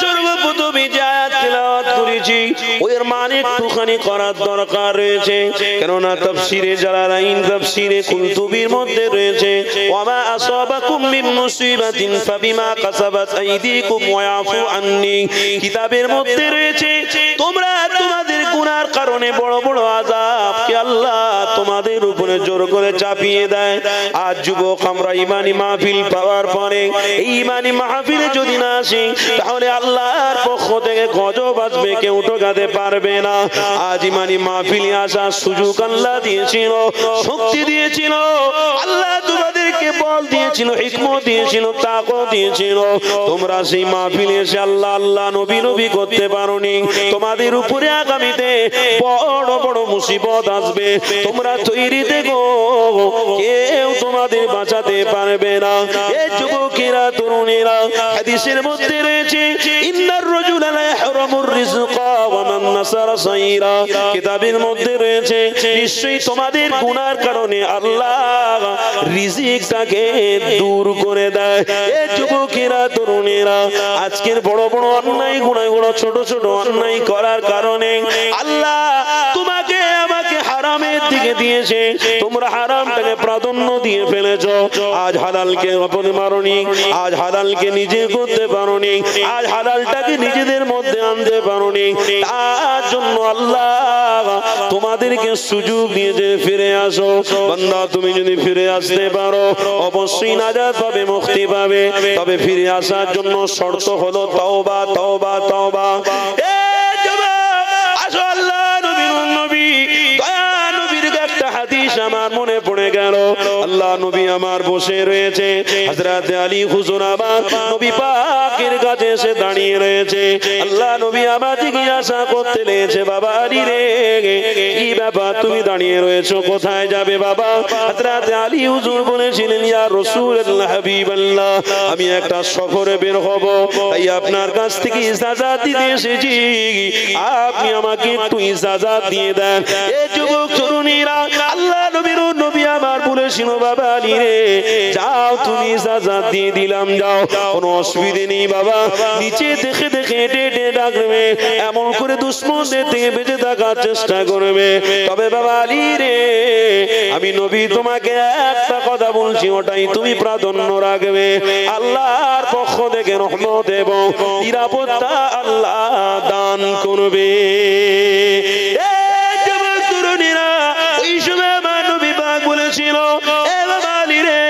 Speaker 1: সর্বপ্রথমে যে আয়াত তেলাওয়াত করেছি ওর মানে একটুখানি করার দরকার রয়েছে, কেননা তাফসীরে জালালাইন, তাফসীরে কুরতুবীর মধ্যে রয়েছে ওয়ামা আসাবাকুম মিন মুসিবাতিন ফাবিমা কাসাবাত আইদিকুম ওয়া ইয়াফু আন্নি। কিতাবের মধ্যে রয়েছে তোমরা তোমাদের গুনার কারণে বড় বড় আযাবকে আল্লাহ তোমাদের উপরে জোর করে চাপিয়ে দেয়। আজ যুবক আমরা ঈমানি মাহফিল পাওয়ার পরে এই ঈমানি মাহফিলে যদি না আসি তাহলে আল্লাহর পক্ষ থেকে গজব আসবে, কেউ ঠকাতে পারবে না। আজ ঈমানি মাহফিলে আসার সুযোগ আল্লাহ দিয়েছিল, শক্তি দিয়েছিল, আল্লাহ তোমাদেরকে বল দিয়েছিল, হিকমত দিয়েছিল, তাকওয়া দিয়েছিল। তোমরা সেই মাহফিলে এসে আল্লাহ আল্লাহ নবী নবী করতে পারোনি। তোমাদের উপরে আগামীতে বড় বড় মুসিবত আসবে, তোমরা তৈরি থেকো, কেউ তোমাদের বাঁচাতে পারবে না। এই যুবকেরা তরুণেরা, হাদিসের মধ্যে রয়েছে ইন্নার রাজুলা লা ইয়াহরামুর রিজকা ওয়া মান নাসারা সাইরা। কিতাবের মধ্যে রয়েছে নিশ্চয়ই তোমাদের গুনার কারণে আল্লাহ রিজিকটাকে দূর করে দেয়। এই যুবকেরা তরুণেরা, আজকের বড় বড় অন্যায় গুনাহগুলো ছোট ছোট অন্যায় করার কারণে আল্লাহ তোমাকে আমাকে হারামের দিকে দিয়েছে, তোমরা হারামটাকে প্রাধান্য দিয়ে ফেলেছো। আজ হালালকে অপরে মারোনি, আজ হালালকে নিজে করতে পারোনি, আজ হালালটাকে নিজেদের মধ্যে আনতে পারোনি। তার জন্য আল্লাহ তোমাদেরকে সুযোগ দিয়ে যে ফিরে আসো। বান্দা তুমি যদি ফিরে আসতে পারো অবশ্যই নাজাত পাবে, মুক্তি পাবে। তবে ফিরে আসার জন্য শর্ত হলো তওবা, তওবা, তওবা। আমার মনে পড়ে গেল, আল্লাহ নবী আমার বসে রয়েছে, হযরত আলী হুজুর আমার নবী পাকের কাছে এসে দাঁড়িয়ে রয়েছে। আল্লাহ নবী আমার জিজ্ঞাসা করতে লেগেছে, বাবা আলী রে, কি ব্যাপার তুমি দাঁড়িয়ে রয়েছো, কোথায় যাবে বাবা? হযরত আলী হুজুর বলেছিলেন, ইয়া রাসূলুল্লাহ, হাবিবাল্লাহ, আমি একটা সফরে বের হব, তাই আপনার কাছ থেকে ইজাজত দিতে এসেছি, আপনি আমাকে একটু ইজাজত দিয়ে দেন। এই যুবক তরুণীরা, আল্লাহ নবীর নবী আমার বলেছিল, বাবা আলী রে, যাও, তুমি ইজাজত দিয়ে দিলাম, যাও, কোনো অসুবিধে নেই বাবা। নিচে দেখে দেখে হেঁটে হেঁটে ডাকবে, এমন করে দুশমনদের থেকে বেঁচে থাকার চেষ্টা করবে। তবে বাবা আলী রে, আমি নবী তোমাকে একটা কথা বলছি, ওটাই তুমি প্রাধান্য রাখবে। আল্লাহর পক্ষ থেকে রহমত এবং নিরাপত্তা আল্লাহ দান করবে। ওই সময় আমার নবী পাক বলেছিল, এ বাবা আলী রে,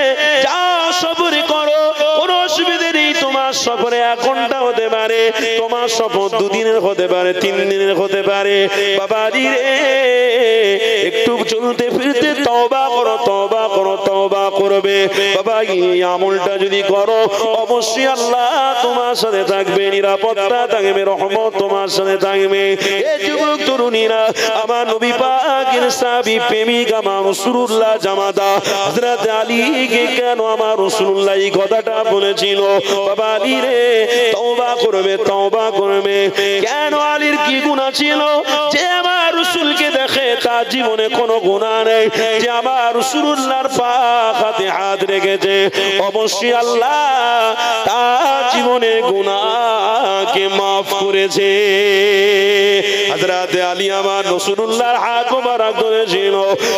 Speaker 1: যাও, সফরে করো, কোনো অসুবিধা নেই। তোমার সফরে 1 ঘন্টা হতে পারে, তোমার সফর 2 দিনের হতে পারে, 3 দিনের হতে পারে। বাবা আলী রে, একটু চলতে ফিরতে তওবা করো, তওবা করো, তওবা করবে। বাবা, এই আমলটা যদি করো অবশ্যই আল্লাহ তোমার সাথে থাকবে, নিরাপত্তা থাকবে, রহমত তোমার সাথে থাকবে। এই যুবক তরুণীরা, আমার নবী পাকের সাহাবী প্রেমিক আমার রাসূলুল্লাহ জামাতা হযরত আলীকে কেন আমার রাসূলুল্লাহ এই কথাটা বলেছিল, বাবা আলী রে, তওবা করবে, তওবা করবে। কেন? আলীর কি গুনাহ ছিল যে আমার রাসূলকে দেখে তার জীবনে কোনো গুনাহ নেই, যে আমার রাসূলুল্লাহর পাক হাতে হাত রেখেছে, অবশ্যই আল্লাহ তার জীবনে গুনাহকে মাফ করেছে। হযরত আলী আমার রাসূলুল্লাহর হাত মোবারক ধরেছিল,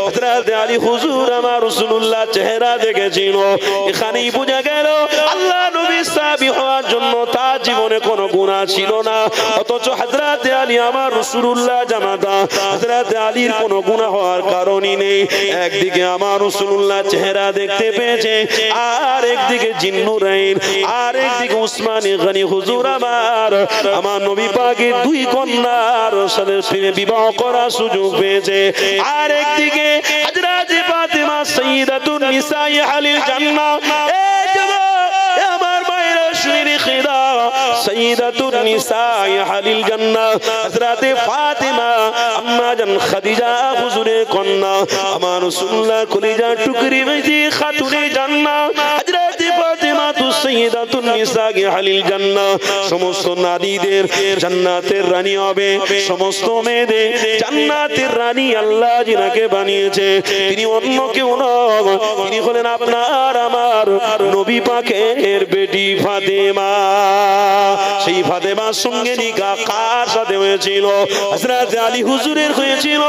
Speaker 1: হযরত আলী হুজুর আমার রাসূলুল্লাহ চেহারা দেখেছিল। এখানেই বোঝা গেল আল্লাহ নবীর সাহাবী হওয়ার জন্য তার জীবনে কোনো গুনাহ ছিল না, অথচ হযরত আলী আমার রাসূলুল্লাহ জামাতা, হযরত আলীর কোনো কোনো গুনাহ হওয়ার কারণই নেই। একদিকে আমার রাসূলুল্লাহ চেহারা দেখতে পেয়েছে, আর একদিকে জিন্নুরাইন, আর একদিকে উসমানী গনি হুজুর আমার নবী পাকের দুই কন্যার সাথে বিবাহ করার সুযোগ পেয়েছে। আর একদিকে হযরত ফাতেমা সাইয়্যিদাতুন নিসাই আহলিল জান্নাহ, এই যুবক আমার ভাইরা শুনে খিদা, সাইয়্যিদাতুন নিসাই আহলিল জান্নাহ হযরত ফাতেমা আম্মা জান খাদিজা হুজুরের কন্যা, আমার রাসূলুল্লাহ কলিজা টুকরি বেজি খাতুনে জান্নাত হযরত ফাতেমা তু সাইয়্যিদাতুন নিসাই আহলিল জান্নাহ। সমস্ত নারীদের জান্নাতের রানী হবে, সমস্ত মেয়েদের জান্নাতের রানী আল্লাহ যিনাকে বানিয়েছে তিনি অন্য কেউ নন, তিনি হলেন আপনার আমার নবী পাকের বেটি ফাতেমা। সেই ফাতেমার সঙ্গে নিকাহ কার সাথে হয়েছিল? হযরত আলী হুজুরের হয়েছিল।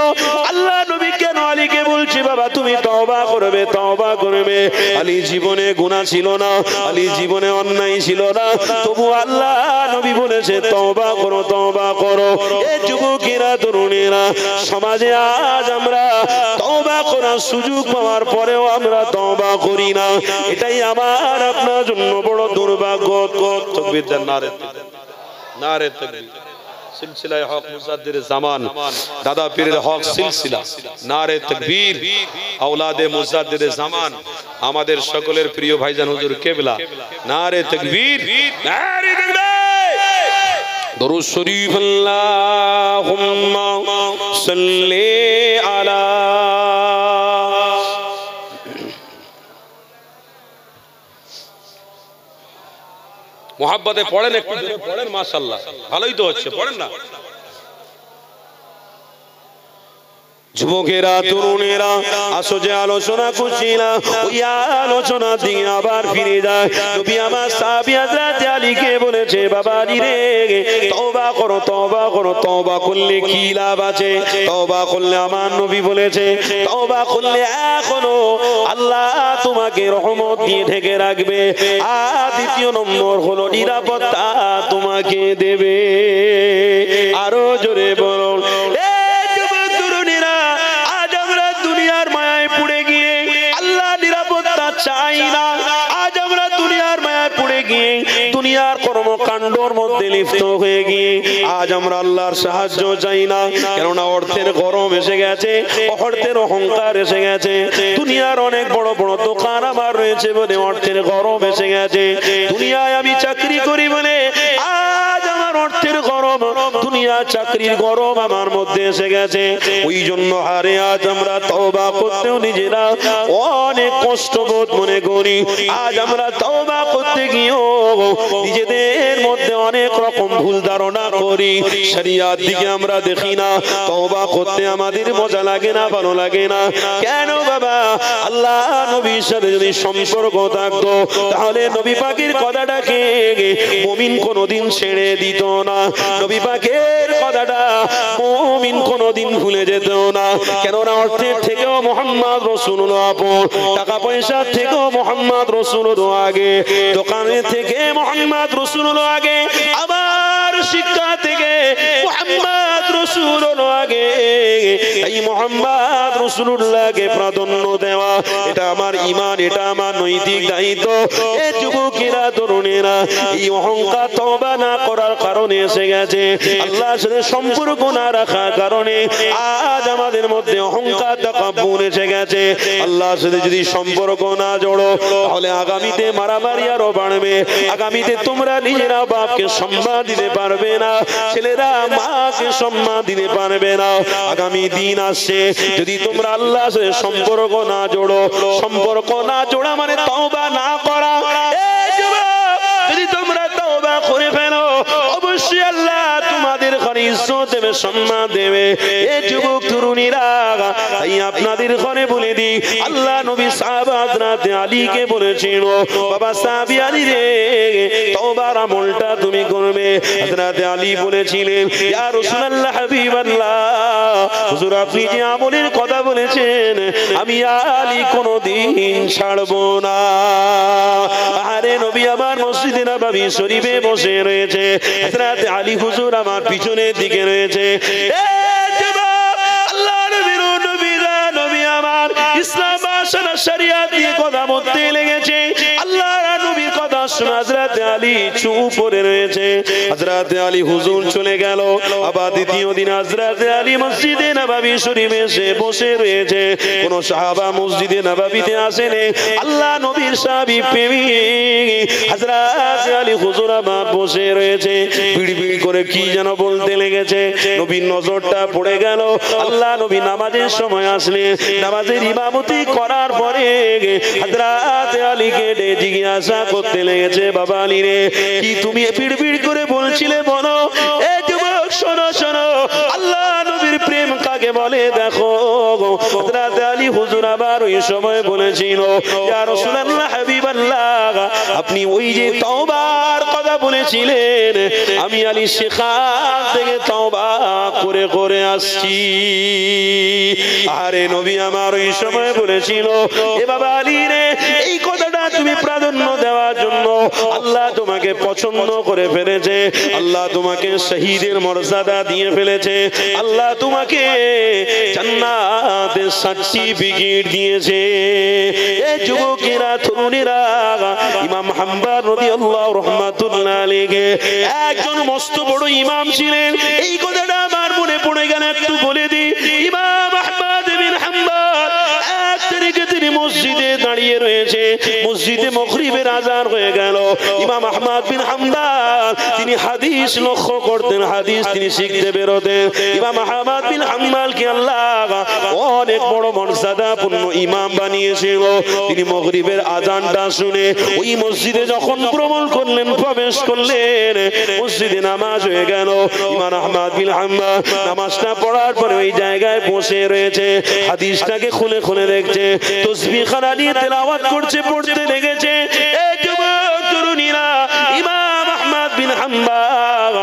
Speaker 1: আল্লাহ নবী কেন আলীকে বলছে বাবা তুমি তওবা করবে, তওবা করবে? আলী জীবনে গুনাহ ছিল না, আলী জীবনে অন্যায় ছিল না, তবু আল্লাহ নবী বলেছে তওবা করো, তওবা করো। এই যুবকেরা তরুণেরা সমাজে আজ আমরা তওবা করার সুযোগ পাওয়ার পরেও আমরা তওবা করি না, এটাই আমার আপনার জন্য বড় দুর্ভাগ্য। তাকবীর দেন, নারে নারে তাকবীর। সিলসিলায়ে হক মুজাদ্দিদ জামান দাদা পীরের হক সিলসিলা, নারে তাকবীর। আওলাদে মুজাদ্দিদ জামান আমাদের সকলের প্রিয় ভাইজান হুজুর কেবলা, নারে তাকবীর, নারে তাকবীর। দরুদ শরীফ আল্লাহুম্মা সাল্লি আলা মোহাব্বতে পড়েন, একটু জোরে পড়েন, মাশাআল্লাহ ভালোই তো হচ্ছে, পড়েন না। যুবকেরা তরুণেরা আসো যে আলোচনা করছি না, ওই আলোচনা দিয়ে আবার ফিরে যায়। নবী আমার সাহাবী হযরত আলীকে বলেছে বাবা আলী রে তওবা করো, তওবা করো। তওবা করলে কি লাভ আছে? তওবা করলে আমার নবী বলেছে তওবা করলে এখনো আল্লাহ তোমাকে রহমত দিয়ে ঢেকে রাখবে। আর দ্বিতীয় নম্বর হলো নিরাপত্তা তোমাকে দেবে। আরো জোরে বলুন। চাই না, আজ আমরা দুনিয়ার মায়ায় পড়ে গিয়ে দুনিয়ার কর্মকাণ্ডর মধ্যে লিপ্ত হয়ে গিয়ে আজ আমরা আল্লাহর সাহায্য চাই না। কেননা অর্থের গরম এসে গেছে, অর্থের অহংকার এসে গেছে। দুনিয়ার অনেক বড় বড় দোকান আমার রয়েছে বলে অর্থের গরম এসে গেছে। দুনিয়ায় আমি চাকরি করি বলে আজ আমার অর্থের গরম, দুনিয়া চাকরির গরম আমার মধ্যে এসে গেছে। ওই জন্য হারে আজ আমরা তওবা করতেও নিজেরা অনেক কষ্ট বোধ মনে করি। আজ আমরা তওবা করতে গিয়েও নিজেদের মধ্যে অনেক রকম ভুল ধারণা করি, শরিয়াত দিকে আমরা দেখি না। তওবা করতে আমাদের মজা লাগে না, ভালো লাগে না। কেন বাবা? আল্লাহ নবীর সাথে যদি সম্পর্ক থাকতো তাহলে নবী পাকের কথাটাকে মুমিন কোনোদিন ছেড়ে দিত না, নবী পাকের কথাটা মুমিন কোনোদিন ভুলে যেত না। কেননা অর্থের থেকেও মুহাম্মদ রাসূলুল্লাহ আপন, টাকা পয়সা থেকেও মুহাম্মদ রাসূলুল্লাহ আগে, দোকানের থেকে মুহাম্মদ রাসূলুল্লাহ আগে, আবার শিক্ষা থেকে মুহাম্মদ রাসূলুল্লাহ আগে। এই মুহাম্মদ রাসূলুল্লাহকে প্রাধান্য দেওয়া এটা আমার ঈমান, এটা আমার নৈতিক দায়িত্ব। এই যুবকেরা তরুণেরা এই অহংকার তওবা না করার কারণে এসে গেছে। আল্লাহর সাথে সম্পর্ক না রাখার কারণে আজ আমাদের মধ্যে অহংকার তাকাব্বুর এসে গেছে। আল্লাহর সাথে যদি সম্পর্ক না জোড়ো তাহলে আগামীতে মারামারি আরো বাড়বে। আগামীতে তোমরা নিজেরা বাপকে সম্মান দিতে পারবে না, ছেলেরা মাকে সম্মান দিতে পারবে না। আগামী দিন আসছে যদি তোমরা আল্লাহর সাথে সম্পর্ক না জোড়ো, সম্পর্ক না জোড়া মানে তওবা না করা। যদি তোমরা তওবা করে ফেলো অবশ্যই আল্লাহ তোমাদের ঘরে ইজ্জত দেবে, সম্মান দেবে। এই যুবক তরুণীরা তাই আপনাদের ঘরে বলে দিই, আল্লাহ নবী সাহাবা হযরত আলীকে বলেছিল বাবা সাহাবী আলী রে তওবার আমলটা তুমি করবে। হযরত আলী বলেছিলেন ইয়া রাসূলুল্লাহ হাবিবাল্লাহ, হুজুর আপনি যে আমলের কথা বলেছেন আমি আলী কোনোদিন ছাড়বো না। আরে নবী আমার মসজিদে নববী শরীফে বসে রয়েছে, হযরত আলী হুজুর আমার পিছনের দিকে রয়েছে। আল্লাহর নবীর মধ্যে লেগেছে। আল্লাহর নবীর কথা শুনে হযরত আলী চুপ করে রয়েছে। হযরত আলী হুজুর চলে গেল। আবার দ্বিতীয় দিন হযরত আলী মসজিদে নববী শরীফে এসে বসে রয়েছে। কোন সাহাবা মসজিদে নববীতে আসেনি। আল্লাহ নবীর সাহাবী প্রেমিক হযরত আলী হুজুর আবার বসে রয়েছে। বিড়বিড় করে কি যেন বলতে লেগেছে। নবীর নজরটা পড়ে গেল। আল্লাহ নবী নামাজের সময় আসলে নামাজের ইমামতি করার পরে হযরত আলীকে জিজ্ঞাসা করতে লেগেছে, বাবা আলী রে, কি তুমি বিড়বিড় করে বলছিলে বলো? এ যুবক শোনো শোনো, আল্লাহ নবীর প্রেম কাকে বলে দেখো। হযরত আলী হুজুর আবার ওই সময় বলেছিল, ইয়া রাসূলুল্লাহ হাবিবাল্লাহ, আপনি ওই যে তওবার কথা বলেছিলেন, আমি আলী সেখান থেকে তওবা করে করে আসছি। আরে নবী আমার ওই সময় বলেছিল, এ বাবা আলী রে, এই কথাটা তুমি প্রাধান্য দেওয়ার জন্য আল্লাহ তোমাকে পছন্দ করে ফেলেছে। আল্লাহ তোমাকে শহীদের মর্যাদা দিয়ে ফেলেছে। আল্লাহ তোমাকে জান্নাতের সার্টিফিকেট দিয়েছে। এই যুবকেরা তরুণীরা, ইমাম হাম্বল রাদিয়াল্লাহু রাহমাতুল্লাহ আলাইহি একজন মস্ত বড় ইমাম ছিলেন। এই কথাটা আমার মনে পড়ে গেল, একটু বলে দিই। ইমাম আহমদ বিন হাম্বল এক তারিখে তিনি মসজিদে দাঁড়িয়ে রয়েছে। মসজিদে মাগরিবের আযান হয়ে গেল। ইমাম আহমদ বিন হাম্বল তিনি হাদিস লক্ষ্য করতেন, হাদিস তিনি শিখতে বেরোতেন। ইমাম আহমদ বিন হাম্বলকে আল্লাহ অনেক বড় মর্যাদাপূর্ণ ইমাম বানিয়েছিল। তিনি মাগরিবের আযানটা শুনে ওই মসজিদে যখন ভ্রমণ করলেন, প্রবেশ করলেন, মসজিদে নামাজ হয়ে গেল। ইমাম আহমদ বিন হাম্বল নামাজটা পড়ার পরে ওই জায়গায় বসে রয়েছে। হাদিসটাকে খুলে খুলে দেখছে, তাসবিহ খানা নিয়ে তেলাওয়াত করছে, পড়তে লেগেছে। এই যুবক তরুণীরা, ইমাম আহমদ বিন হাম্বল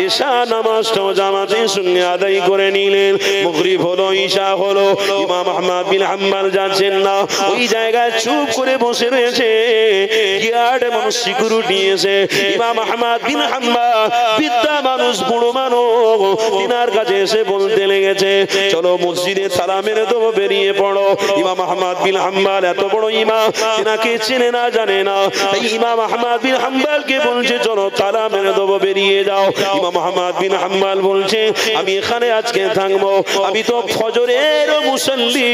Speaker 1: ঈশা নামাজটাও জামাতের সঙ্গে আদায় করে নিলেন। মাগরিব হলো, ঈশা হলো, ইমাম আহমদ বিন হাম্বল যাচ্ছেন না, ওই জায়গায় চুপ করে বসে রয়েছে। গার্ড মানুষ, সিকিউরিটি এসে ইমাম আহমদ বিন হাম্বল বৃদ্ধা মানুষ, বুড়ো মানুষ, তিনার কাছে এসে বলতে লেগেছে, চলো মসজিদে তালা মেরে দেবো, বেরিয়ে পড়ো। ইমাম আহমদ বিন হাম্বল এত বড় ইমাম, তিনাকে চেনে না জানে না। তাই ইমাম আহমদ বিন হাম্বলকে বলছে, চলো তালা মেরে দেবো, বেরিয়ে যাও। ইমাম আহমদ বিন হাম্বল বলছে, আমি এখানে আজকে থাকবো, আমি তো ফজরের মুসল্লি,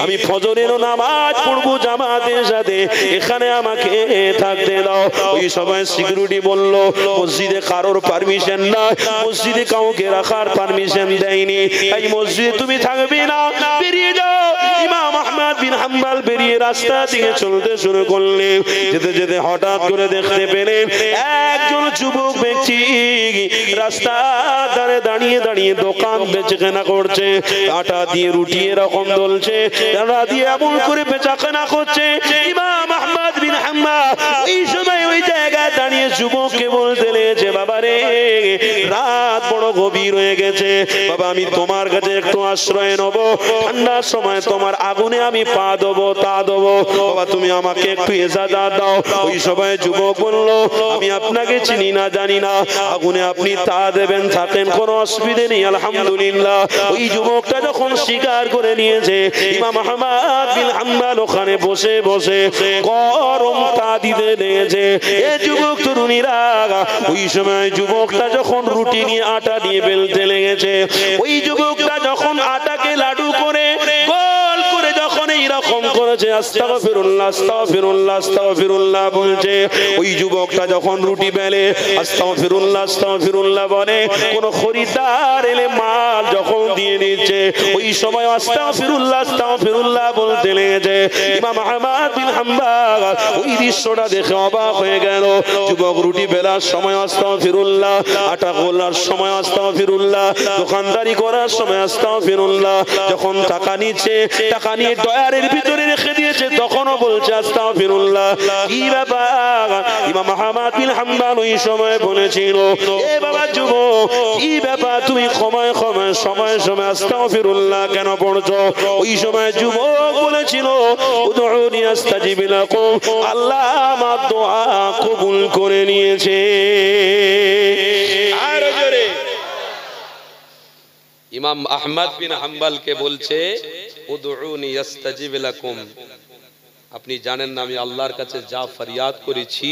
Speaker 1: আমি ফজরের নামাজ পড়বো জামাতের সাথে, এখানে আমাকে থাকতে দাও। ওই সময় সিকিউরিটি বলল, মসজিদে কারোর পারমিশন না, মসজিদে কাউকে রাখার পারমিশন দেয়নি, এই মসজিদে তুমি থাকবে না, বেরিয়ে যাও। ইমাম আহমদ বিন হাম্বল বেরিয়ে রাস্তা দিকে চলতে শুরু করলেন। যেতে যেতে হঠাৎ করে দেখতে পেলেন একজন যুবক ব্যক্তি রাস্তার ধারে দাঁড়িয়ে দাঁড়িয়ে দোকান বেচাকেনা করছে। আটা দিয়ে রুটি এরকম দলছে, আটা দিয়ে এমন করে বেচাকেনা করছে। ইমাম আহমদ বিন হাম্বল ওই সময় ওই জায়গায় দাঁড়িয়ে যুবককে বলতে লেগেছে, বাবা রে, রাত বড় গভীর হয়ে গেছে, বাবা আমি তোমার কাছে একটু আশ্রয় নেব, ঠান্ডার সময় তোমার আগুনে আমি পা দেবো, তা দেবো, বাবা তুমি আমাকে একটু ইজাজত দাও। ওই সময় যুবক বলল, আমি আপনাকে চিনি না, জানি না, আগুনে আপনি তা দেবেন, থাকেন, কোনো অসুবিধে নেই, আলহামদুলিল্লাহ। ওই যুবকটা যখন স্বীকার করে নিয়েছে, ইমাম আহমদ বিন হাম্বল ওখানে বসে বসে গরম তা দিতে লেগেছে। এ যুবক তরুণীরা, ওই সময় যুবকটা যখন রুটি নিয়ে আটা দিয়ে বেলতে লেগেছে, ওই যুবকটা যখন আটাকে লাডু করে গোল করে যখন এইরকম করেছে, আস্তাগফিরুল্লাহ আস্তাগফিরুল্লাহ আস্তাগফিরুল্লাহ বলছে, ওই যুবকটা যখন রুটি বেলে আস্তাগফিরুল্লাহ আস্তাগফিরুল্লাহ বলে, কোন খরিদ্দার এলে মাল যখন দিয়ে দিচ্ছে, ওই সময় আস্তাগফিরুল্লাহ আস্তাগফিরুল্লাহ বলতে লেগেছে। ইমাম আহমদ বিন হাম্বল ওই দৃশ্যটা দেখে অবাক হয়ে গেল। যুবক রুটি বেলার সময় আস্তাগফিরুল্লাহ, আটা গোলার সময় আস্তাগফিরুল্লাহ, দোকানদারি করার সময় আস্তাগফিরুল্লাহ, যখন টাকা নিচ্ছে, টাকা নিয়ে ডয়ারের ভিতরে রেখে দিয়েছে, তখনও বলছে আস্তাগফিরুল্লাহ। কি ব্যাপার? ইমাম আহমদ বিন হাম্বল ওই সময় বলেছিল, এ বাবা যুবক, কি ব্যাপার, তুমি সময় সময় সময় আস্তাগফিরুল্লাহ কেন পড়ছো? ওই সময় যুবক বলেছিল, উদউনি আস্তাজিব লাকুম, আল্লাহ আমার দোয়া কবুল করে নিয়েছে। আর জোরে
Speaker 2: ইমাম আহমদ বিন হাম্বলকে বলছে, উদউনি আস্তাজিব লাকুম, আপনি জানেন না আমি আল্লাহর কাছে যা ফরিয়াদ করেছি,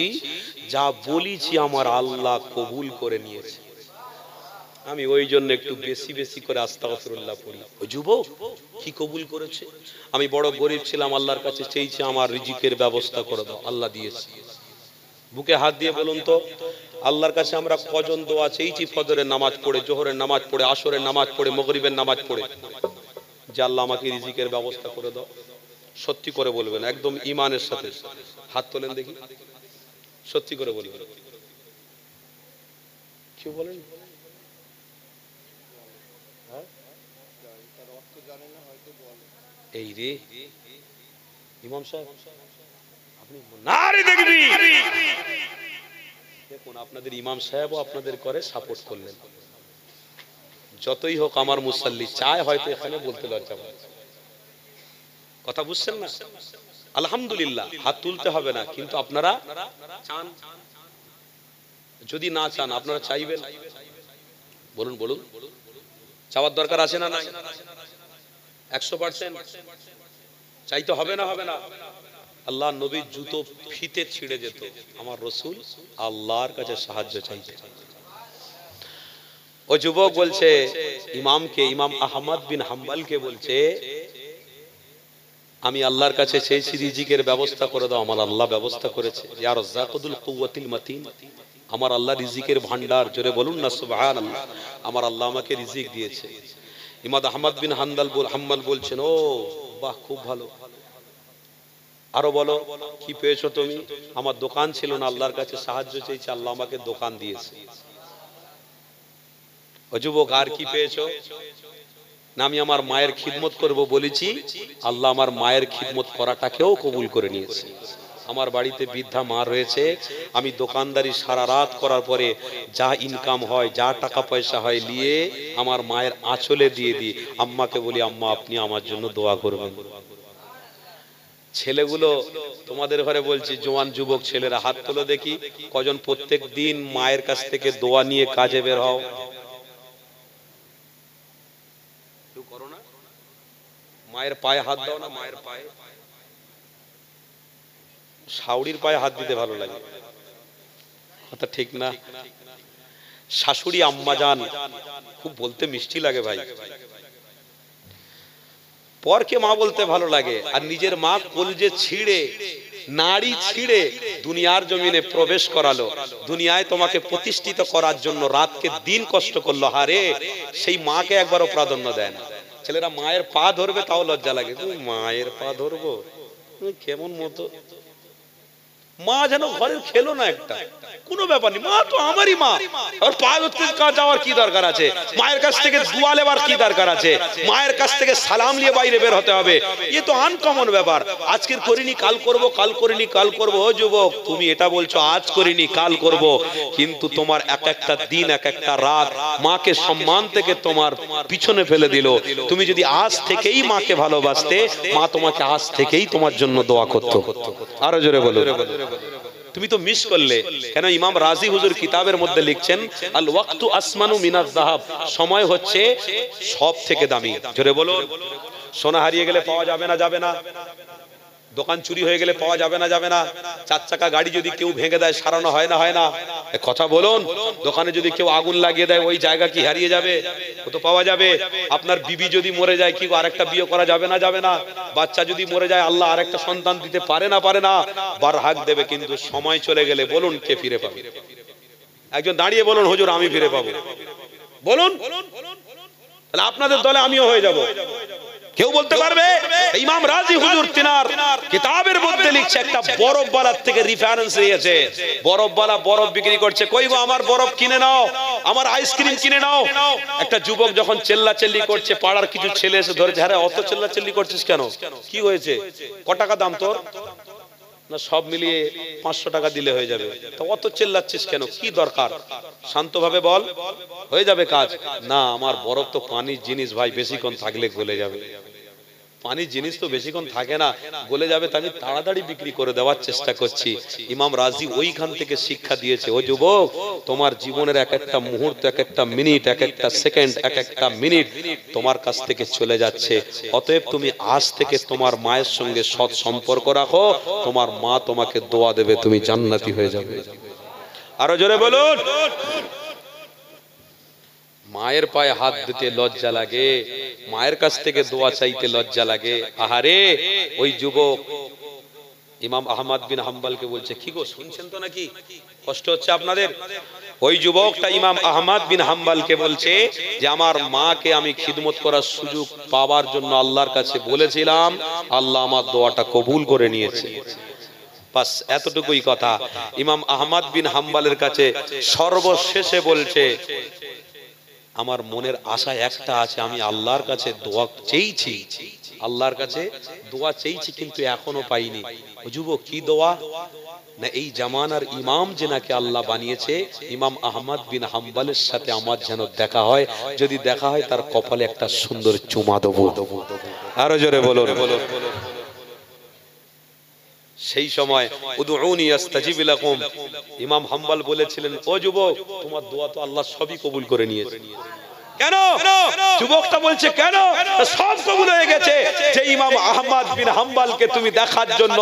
Speaker 2: যা বলেছি আমার আল্লাহ কবুল করে নিয়েছে। আমি ওই জন্য একটু বেশি বেশি করে আস্তাগফিরুল্লাহ পড়ি। ওই যুবক কি কবুল করেছে। আমি বড় গরিব ছিলাম, আল্লাহর কাছে চেয়েছি আমার রিজিকের ব্যবস্থা করে দাও, আল্লাহ দিয়েছে। বুকে হাত দিয়ে বলুন তো, আল্লাহর কাছে আমরা কজন দোয়া চেয়েছি ফজরের নামাজ পড়ে, জোহরের নামাজ পড়ে, আসরের নামাজ পড়ে, মাগরিবের নামাজ পড়ে, যে আল্লাহ আমাকে রিজিকের ব্যবস্থা করে দাও। সত্যি করে বলবেন, একদম ঈমানের সাথে। হাত তোলেন দেখি, সত্যি করে বলবেন। কি বলেন? এই রে ইমাম সাহেব, আপনি নারে দেখবি দেখুন, আপনাদের ইমাম সাহেবও আপনাদের করে সাপোর্ট করলেন। যতই হোক আমার মুসাল্লি চায় হয়তো এখানে বলতে লজ্জা পায়। কথা বুঝছেন না? আলহামদুলিল্লাহ, হাত তুলতে হবে না, কিন্তু আপনারা চান। যদি না চান, আপনারা চাইবেন? বলুন বলুন, চাওয়ার দরকার আছে না নাই? 100% চাইতে হবে না? হবে না? আল্লাহ নবীর জুতো ফিতে ছিঁড়ে যেত, আমার রসুল আল্লাহর কাছে সাহায্য চাইতে। ও যুবক বলছে ইমামকে, ইমাম আহমদ বিন হাম্বলকে বলছে, আমি আল্লাহর কাছে চেয়েছি রিজিকের ব্যবস্থা করে দাও, আমার আল্লাহ ব্যবস্থা করেছে। ইয়া রাজ্জাকুল কুওয়াতিল মাতিন, আমার আল্লাহ রিজিকের ভান্ডার। জোরে বলুন না সুবহানাল্লাহ। আমার আল্লাহ আমাকে রিজিক দিয়েছে। ইমাম আহমদ বিন হাম্বল বলছেন, ও বাহ, খুব ভালো, আরো বলো কি পেয়েছো তুমি? আমার দোকান ছিল না, আল্লাহর কাছে সাহায্য চেয়েছি, আল্লাহ আমাকে দোকান দিয়েছে। ও যুবক, আর কি পেয়েছো? না, আমি আমার মায়ের খিদমত করব বলেছি, আল্লাহ আমার মায়ের খিদমত করাটাকেও কবুল করে নিয়েছে। আমার বাড়িতে বৃদ্ধা মা রয়েছে, আমি দোকানদারি সারা রাত করার পরে যা ইনকাম হয়, যা টাকা পয়সা হয়, নিয়ে আমার মায়ের আঁচলে দিয়ে দিই। আম্মাকে বলি, আম্মা আপনি আমার জন্য দোয়া করবেন। ছেলেগুলো তোমাদের ঘরে বলছি, জোয়ান যুবক ছেলেরা হাত তোলো দেখি, কজন প্রত্যেক দিন মায়ের কাছ থেকে দোয়া নিয়ে কাজে বের হও? করো না? মায়ের পায়ে হাত দাও না, মায়ের পায়ে। শাশুড়ির পায়ে হাত দিতে ভালো লাগে, কথা ঠিক না? শাশুড়ি আম্মা জান খুব বলতে মিষ্টি লাগে ভাই। পরকে মা বলতে ভালো লাগে, আর নিজের মা কলজে ছিঁড়ে, নাড়ি ছিঁড়ে দুনিয়ার জমিনে প্রবেশ করালো, দুনিয়ায় তোমাকে প্রতিষ্ঠিত করার জন্য রাতকে দিন কষ্ট করলো, হারে সেই মাকে একবারও প্রাধান্য দেয় না। ছেলেরা মায়ের পা ধরবে তাও লজ্জা লাগে, মায়ের পা ধরবো, কেমন মতো। মা যেন ঘরের খেলো না একটা, কোনো ব্যাপার নেই, মা তো আমারই মা, আর পা ধরতে যাওয়ার কি দরকার আছে? মায়ের কাছ থেকে দোয়া নেবার কি দরকার আছে? মায়ের কাছ থেকে সালাম নিয়ে বাইরে বের হতে হবে, এ তো আনকমন ব্যাপার। আজকের করিনি কাল করব, কাল করিনি কাল করব। ও যুবক, তুমি এটা বলছো আজ করিনি কাল করব, কিন্তু তোমার এক একটা দিন, এক একটা রাত মাকে সম্মান থেকে তোমার পিছনে ফেলে দিল। তুমি যদি আজ থেকেই মাকে ভালোবাসতে, মা তোমাকে আজ থেকেই তোমার জন্য দোয়া করতো। আরো জোরে বলো। তুমি তো মিস করলে কেন? ইমাম রাজি হুজুর কিতাবের মধ্যে লিখছেন, আল ওয়াক্তু আসমানু মিনাজ যাহাব, সময় হচ্ছে সব থেকে দামি। জোরে বলো। সোনা হারিয়ে গেলে পাওয়া যাবে না? যাবে না? দোকান চুরি হয়ে গেলে পাওয়া যাবে না? যাবে না? চার চাকা গাড়ি যদি কেউ ভেঙে দেয় সারানো হয় না? হয় না? কথা বলুন। দোকানে যদি কেউ আগুন লাগিয়ে দেয়, ওই জায়গা কি হারিয়ে যাবে? ও তো পাওয়া যাবে। আপনার বিবি যদি মরে যায়, কি আরেকটা বিয়ে করা যাবে না? যাবে না? বাচ্চা যদি মরে যায়, আল্লাহ আরেকটা সন্তান দিতে পারে না? পারে না? বারহাক দেবে, কিন্তু সময় চলে গেলে বলুন কে ফিরে পাবে? একজন দাঁড়িয়ে বলুন, হুজুর আমি ফিরে পাবো। বলুন, তাহলে আপনাদের দলে আমিও হয়ে যাব। কেউ বলতে পারবে? ইমাম রাজি হুজুর তিনার কিতাবের মধ্যে লিখছে, একটা বরফওয়ালার থেকে রেফারেন্স নিয়েছে। বরফওয়ালা বরফ বিক্রি করছে, কই গো আমার বরফ কিনে নাও, আমার আইসক্রিম কিনে নাও। একটা যুবক যখন চেল্লাচেল্লি করছে, পাড়ার কিছু ছেলে এসে ধরেছে, আরে অত চেল্লাচেল্লি করছিস কেন? কি হয়েছে? ক টাকা দাম তোর? না সব মিলিয়ে 500 টাকা দিলে হয়ে যাবে। তো অত চেল্লাচ্ছিস কেন? কি দরকার? শান্তভাবে বল, হয়ে যাবে কাজ। না, আমার বরফ তো পানির জিনিস ভাই, বেশিক্ষণ থাকলে গলে যাবে। পানি জিনিস তো বেশিক্ষণ থাকে না, গলে যাবে, তো আমি তাড়াতাড়ি বিক্রি করে দেওয়ার চেষ্টা করছি। ইমাম রাজি ওইখান থেকে শিক্ষা দিয়েছে, ও যুবক, তোমার জীবনের এক একটা মুহূর্ত, এক একটা মিনিট, এক একটা সেকেন্ড, এক একটা মিনিট তোমার কাছ থেকে চলে যাচ্ছে। অতএব তুমি আজ থেকে তোমার মায়ের সঙ্গে সৎ সম্পর্ক রাখো, তোমার মা তোমাকে দোয়া দেবে, তুমি জান্নাতি হয়ে যাবে। আরো জোরে বলুন। মায়ের পায়ে হাত দিতে লজ্জা লাগে, মায়ের কাছ থেকে দোয়া চাইতে লজ্জা লাগে। আহারে, ওই যুবক ইমাম আহমদ বিন হাম্বলকে বলছে, কি গো শুনছেন তো নাকি, কষ্ট হচ্ছে আপনাদের? ওই যুবকটা ইমাম আহমদ বিন হাম্বলকে বলছে যে আমার মাকে আমি খিদমত করার সুযোগ পাওয়ার জন্য আল্লাহর কাছে বলেছিলাম, আল্লাহ আমার দোয়াটা কবুল করে নিয়েছে। বাস এতটুকুই কথা। ইমাম আহমদ বিন হাম্বলের কাছে সর্বশেষে বলছে, আমার মনের আশা একটা আছে, আমি আল্লাহর কাছে দোয়া চেয়েছি, আল্লাহর কাছে দোয়া চেয়েছি, কিন্তু এখনো পাইনি। যুবক, কি দোয়া? না, এই জামানার ইমাম যে নাকি আল্লাহ বানিয়েছে, ইমাম আহমদ বিন হাম্বলের সাথে আমার যেন দেখা হয়, যদি দেখা হয় তার কপালে একটা সুন্দর চুমা দেবো। আরো জোরে বলো। সেই সময় উদউনি আস্তাজিব লাকুম, ইমাম হাম্বল বলেছিলেন, ও যুবক, তোমার দোয়া তো আল্লাহ সবই কবুল করে নিয়েছে। কেন? যুবকটা বলছে, কেন? সব কবুল হয়ে গেছে। যে ইমাম আহমদ বিন হাম্বলকে তুমি দেখার জন্য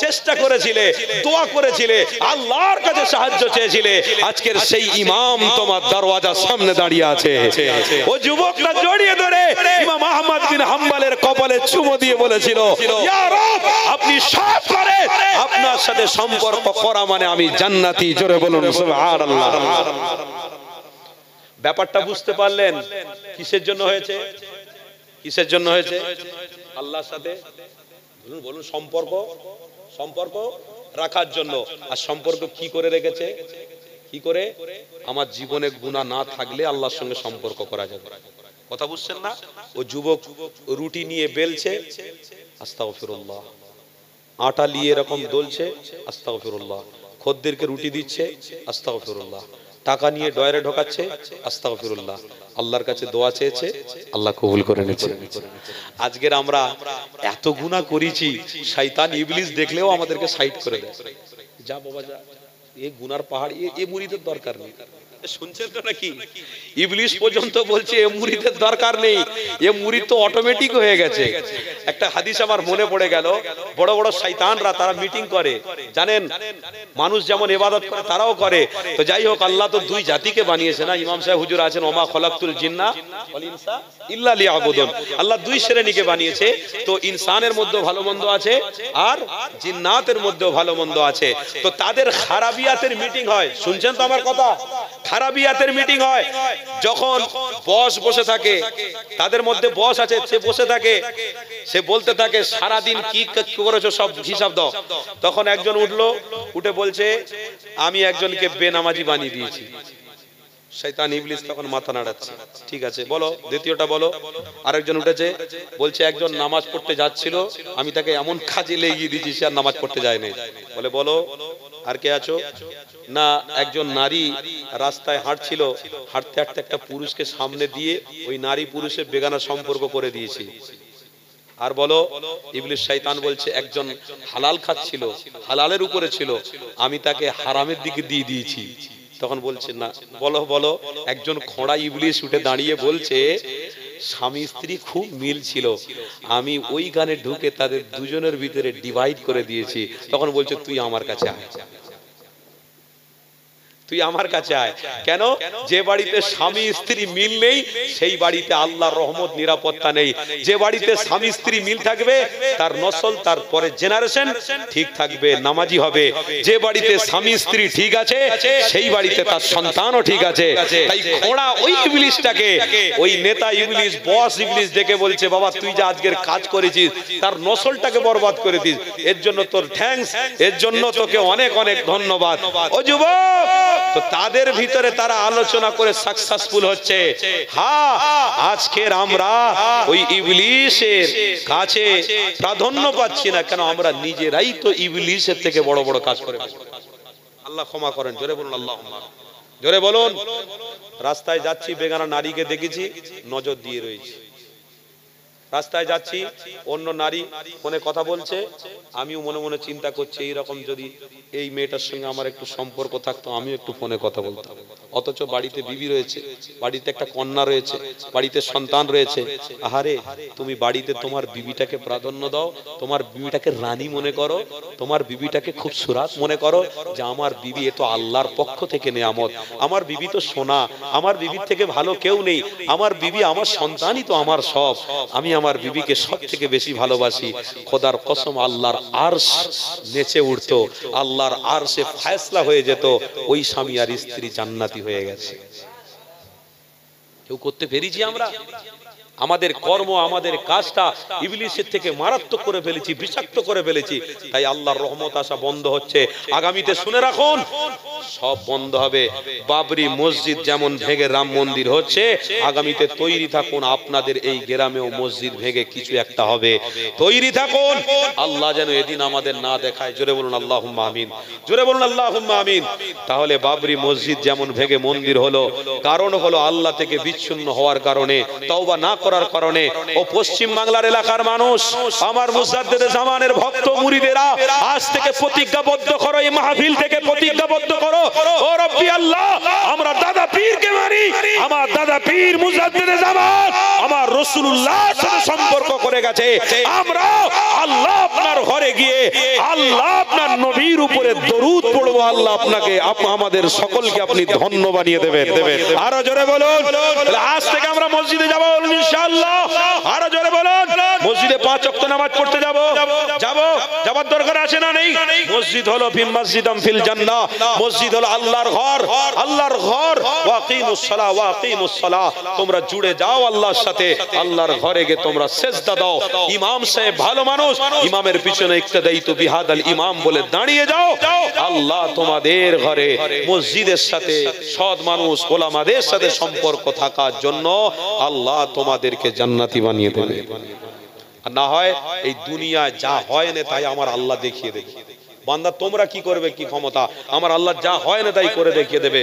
Speaker 2: চেষ্টা করেছিলে, দোয়া করেছিলে, আল্লাহর কাছে সাহায্য চেয়েছিলে, আজকের সেই ইমাম তোমার দরওয়াজার সামনে দাঁড়িয়ে আছে। ও যুবকটা জড়িয়ে ধরে ইমাম আহমদ বিন হাম্বলের কপালে চুমো দিয়ে বলেছিল, ইয়া রব, আপনি সব পারেন, আপনার সাথে সম্পর্ক করা মানে আমি জান্নাতি। জোরে বলুন সুবহানাল্লাহ। ব্যাপারটা বুঝতে পারলেন? কিসের জন্য হয়েছে? কিসের জন্য হয়েছে? আল্লাহর সাথে বলুন সম্পর্ক রাখার জন্য। আর সম্পর্ক কি করে রেখেছে? কি করে? আমার জীবনে গুনাহ না থাকলে আল্লাহর সঙ্গে সম্পর্ক করা যাবে। কথা বুঝছেন না? ও যুবক রুটি নিয়ে বেলছে, আস্তাগফিরুল্লাহ, আটা নিয়ে এরকম দলছে, আস্তাগফিরুল্লাহ, খদ্দেরকে রুটি দিচ্ছে, আস্তাগফিরুল্লাহ, টাকা নিয়ে ডয়ারে ঢোকাচ্ছে, আস্তাগফিরুল্লাহ, আল্লাহর কাছে দোয়া চেয়েছে, আল্লাহ কবুল করে নিয়েছে। আজকের আমরা এত গুনাহ করেছি, শয়তান ইবলিস দেখলেও আমাদেরকে সাইড করে দেয়, যা বাবা যা, এই গুনার পাহাড়, এই মুরিদের দরকার নেই। শুনছেন তো নাকি? ইবলিস পর্যন্ত বলছে এ মুরিদের দরকার নেই, এ মুরিদ তো অটোমেটিক হয়ে গেছে। একটা হাদিস আমার মনে পড়ে গেল, বড় বড় শয়তানরা তারা মিটিং করে, জানেন, মানুষ যেমন ইবাদত করে তারাও করে। তো যাই হোক, আল্লাহ তো দুই জাতিকে বানিয়েছে না, ইমাম সাহেব হুজুর আছেন, ওমা খলাকতুল জিন্না ওয়াল ইনসা ইল্লা লিয়াবুদুন, আল্লাহ দুই শ্রেণীকে বানিয়েছে। তো ইনসানের মধ্যে ভালো মন্দ আছে, আর জিন্নাতের মধ্যেও ভালো মন্দ আছে। তো তাদের খারাবিয়াতের মিটিং হয়, শুনছেন তো আমার কথা? খারাবিয়াতের মিটিং হয়, যখন বস বসে থাকে, তাদের মধ্যে বস আছে, সে বসে থাকে, সে বলতে থাকে সারাদিন কি করেছো সব হিসাব দাও। তখন একজন উঠলো, উঠে বলছে আমি একজনকে বেনামাজি বানিয়ে দিয়েছি। শয়তান ইবলিস তখন মাথা নাড়াচ্ছে, ঠিক আছে বলো, দ্বিতীয়টা বলো। আরেকজন উঠেছে, বলছে একজন নামাজ পড়তে যাচ্ছিল, আমি তাকে এমন কাজে লেগিয়ে দিয়েছি সে আর নামাজ পড়তে যায় নাই। বলে বলো, আর কে আছো? না, একজন নারী রাস্তায় হাঁটছিল, হাঁটতে হাঁটতে একটা পুরুষকে সামনে দিয়ে ওই নারী পুরুষের বেগানা সম্পর্ক করে দিয়েছি। আর বলো, ইবলিস শয়তান বলছে একজন হালাল খাচ্ছিল, হালালের উপরে ছিল, আমি তাকে হারামের দিকে দিয়ে দিয়েছি। তখন বলছে না, বলো বলো। একজন খোঁড়া ইবলিস উঠে দাঁড়িয়ে বলছে স্বামী স্ত্রী খুব মিল ছিল, আমি ওই গানে ঢুকে তাদের দুজনের ভিতরে ডিভাইড করে দিয়েছি। তখন বলছে তুই আমার কাছে আয়, তুই আমার কাছে আয়। কেন? যে বাড়িতে স্বামী স্ত্রী মিল নেই সেই বাড়িতে আল্লাহর রহমত নিরাপত্তা নেই। যে বাড়িতে স্বামী স্ত্রী মিল থাকবে তার নসল, তার পরে জেনারেশন ঠিক থাকবে, নামাজি হবে। যে বাড়িতে স্বামী স্ত্রী ঠিক আছে সেই বাড়িতে তার সন্তানও ঠিক আছে। তাই খোঁড়া ওই ইবলিসটাকে, ওই নেতা ইবলিস, বস ইবলিস ডেকে বলছে বাবা তুই যা আজকের কাজ করেছিস তার নসলটাকে বরবাদ করে দিস, এর জন্য তোর থ্যাঙ্কস, এর জন্য তোকে অনেক অনেক ধন্যবাদ। ও যুবক, তো তাদের ভিতরে তারা আলোচনা করে সাকসেসফুল হচ্ছে। হ্যাঁ, আজকের আমরা ওই ইবলিসের কাছে প্রাধান্য পাচ্ছি না, কেন? আমরা নিজেরাই তো ইবলিসের থেকে বড় বড় কাজ করে। আল্লাহ ক্ষমা করেন, জোরে বলুন আল্লাহুম্মা, জোরে বলুন। রাস্তায় যাচ্ছি, বেগানা নারীকে দেখেছি, নজর দিয়ে রয়েছি, রাস্তায় যাচ্ছি, অন্য নারী ফোনে কথা বলছে, আমিও মনে মনে চিন্তা করছি এইরকম যদি এই মেয়েটার সঙ্গে আমার একটু সম্পর্ক থাকতো, আমিও একটু ফোনে কথা বলতাম। অথচ বাড়িতে বিবি রয়েছে, বাড়িতে একটা কন্যা রয়েছে, বাড়িতে সন্তান রয়েছে। আহারে, তুমি বাড়িতে তোমার বিবিটাকে প্রাধান্য দাও, তোমার বিবিটাকে রানী মনে করো, তোমার বিবিটাকে খুব সুরাত মনে করো যে আমার বিবি এ তো আল্লাহর পক্ষ থেকে নেয়ামত, আমার বিবি তো সোনা, আমার বিবির থেকে ভালো কেউ নেই, আমার বিবি আমার সন্তানই তো আমার সব, আমি আমার বিবিকে সব থেকে বেশি ভালোবাসি। খোদার কসম, আল্লাহর আরশ নেচে উঠতো, আল্লাহর আরশে ফয়সালা হয়ে যেত, ওই স্বামী আর স্ত্রী জান্নাতি হয়ে গেছে। কেউ করতে পেরেছি আমরা? আমাদের কর্ম, আমাদের কাজটা ইবলিসের থেকে মারাত্মক করে ফেলেছি, বিষাক্ত করে ফেলেছি। তাই আল্লাহর রহমত আসা বন্ধ হচ্ছে। আগামীতে শুনে রাখুন, সব বন্ধ হবে। বাবরি মসজিদ যেমন ভেঙে রাম মন্দির হচ্ছে, আগামীতে তৈরি থাকুন, আপনাদের এই গ্রামেও মসজিদ ভেঙে কিছু একটা হবে। তৈরি থাকুন, আল্লাহ যেন এদিন আমাদের না দেখায়। জোরে বলুন আল্লাহুম্মা আমিন, জোরে বলুন আল্লাহুম্মা আমিন। তাহলে বাবরি মসজিদ যেমন ভেঙে মন্দির হলো, কারণ হলো আল্লাহ থেকে বিচ্ছিন্ন হওয়ার কারণে, তওবা না করার কারণে। ও পশ্চিম বাংলার এলাকার মানুষ, আমার মুজাদ্দেদে জামানের ভক্ত মুরিদেরা, আজ থেকে প্রতিজ্ঞাবদ্ধ করো, এই মাহফিল থেকে প্রতিজ্ঞাবদ্ধ করো, ও রব্বি আল্লাহ, আমরা দাদা পীরকে মানি, আমার দাদা পীর মুজাদ্দেদে জামান আমার রাসূলুল্লাহর সাথে সম্পর্ক করে গেছে। আমরা আল্লাহ আপনার ঘরে গিয়ে আল্লাহ আপনার নবীর উপরে দরুদ পড়বো। আল্লাহ আপনাকে, আমাদের সকলকে আপনি ধন্য বানিয়ে দেবেন। আরো জোরে বলুন, আজ থেকে আমরা মসজিদে যাব ইনশাআল্লাহ। আরো জোরে বলুন, মসজিদে 5 ওয়াক্ত নামাজ পড়তে যাব। যাবার দরকার আছে না নেই? মসজিদ হলো ফিল মাসজিদাম ফিল জান্নাহ, মসজিদ হলো আল্লাহর ঘর, আল্লাহর ঘর। ওয়াকিমুস সালাহ ওয়াকিমুস সালাহ, তোমরা জুড়ে যাও আল্লাহর সাথে, আল্লাহর ঘরে গিয়ে তোমরা সিজদা দাও। ইমাম সাহেব ভালো মানুষ, ইমামের পিছনে ইক্তাদাইতু বিহাদাল ইমাম বলে দাঁড়িয়ে যাও। আল্লাহ তোমাদের ঘরে মসজিদের সাথে সৎ মানুষ ওলামাদের সাথে সম্পর্ক থাকার জন্য আল্লাহ তোমাদেরকে জান্নাতি বানিয়ে দেবে। আর না হয় এই দুনিয়ায় যা হয় না তাই আমার আল্লাহ দেখিয়ে দেবে। বান্দা তোমরা কি করবে, কি ক্ষমতা, আমার আল্লাহ যা হয় না তাই করে দেখিয়ে দেবে।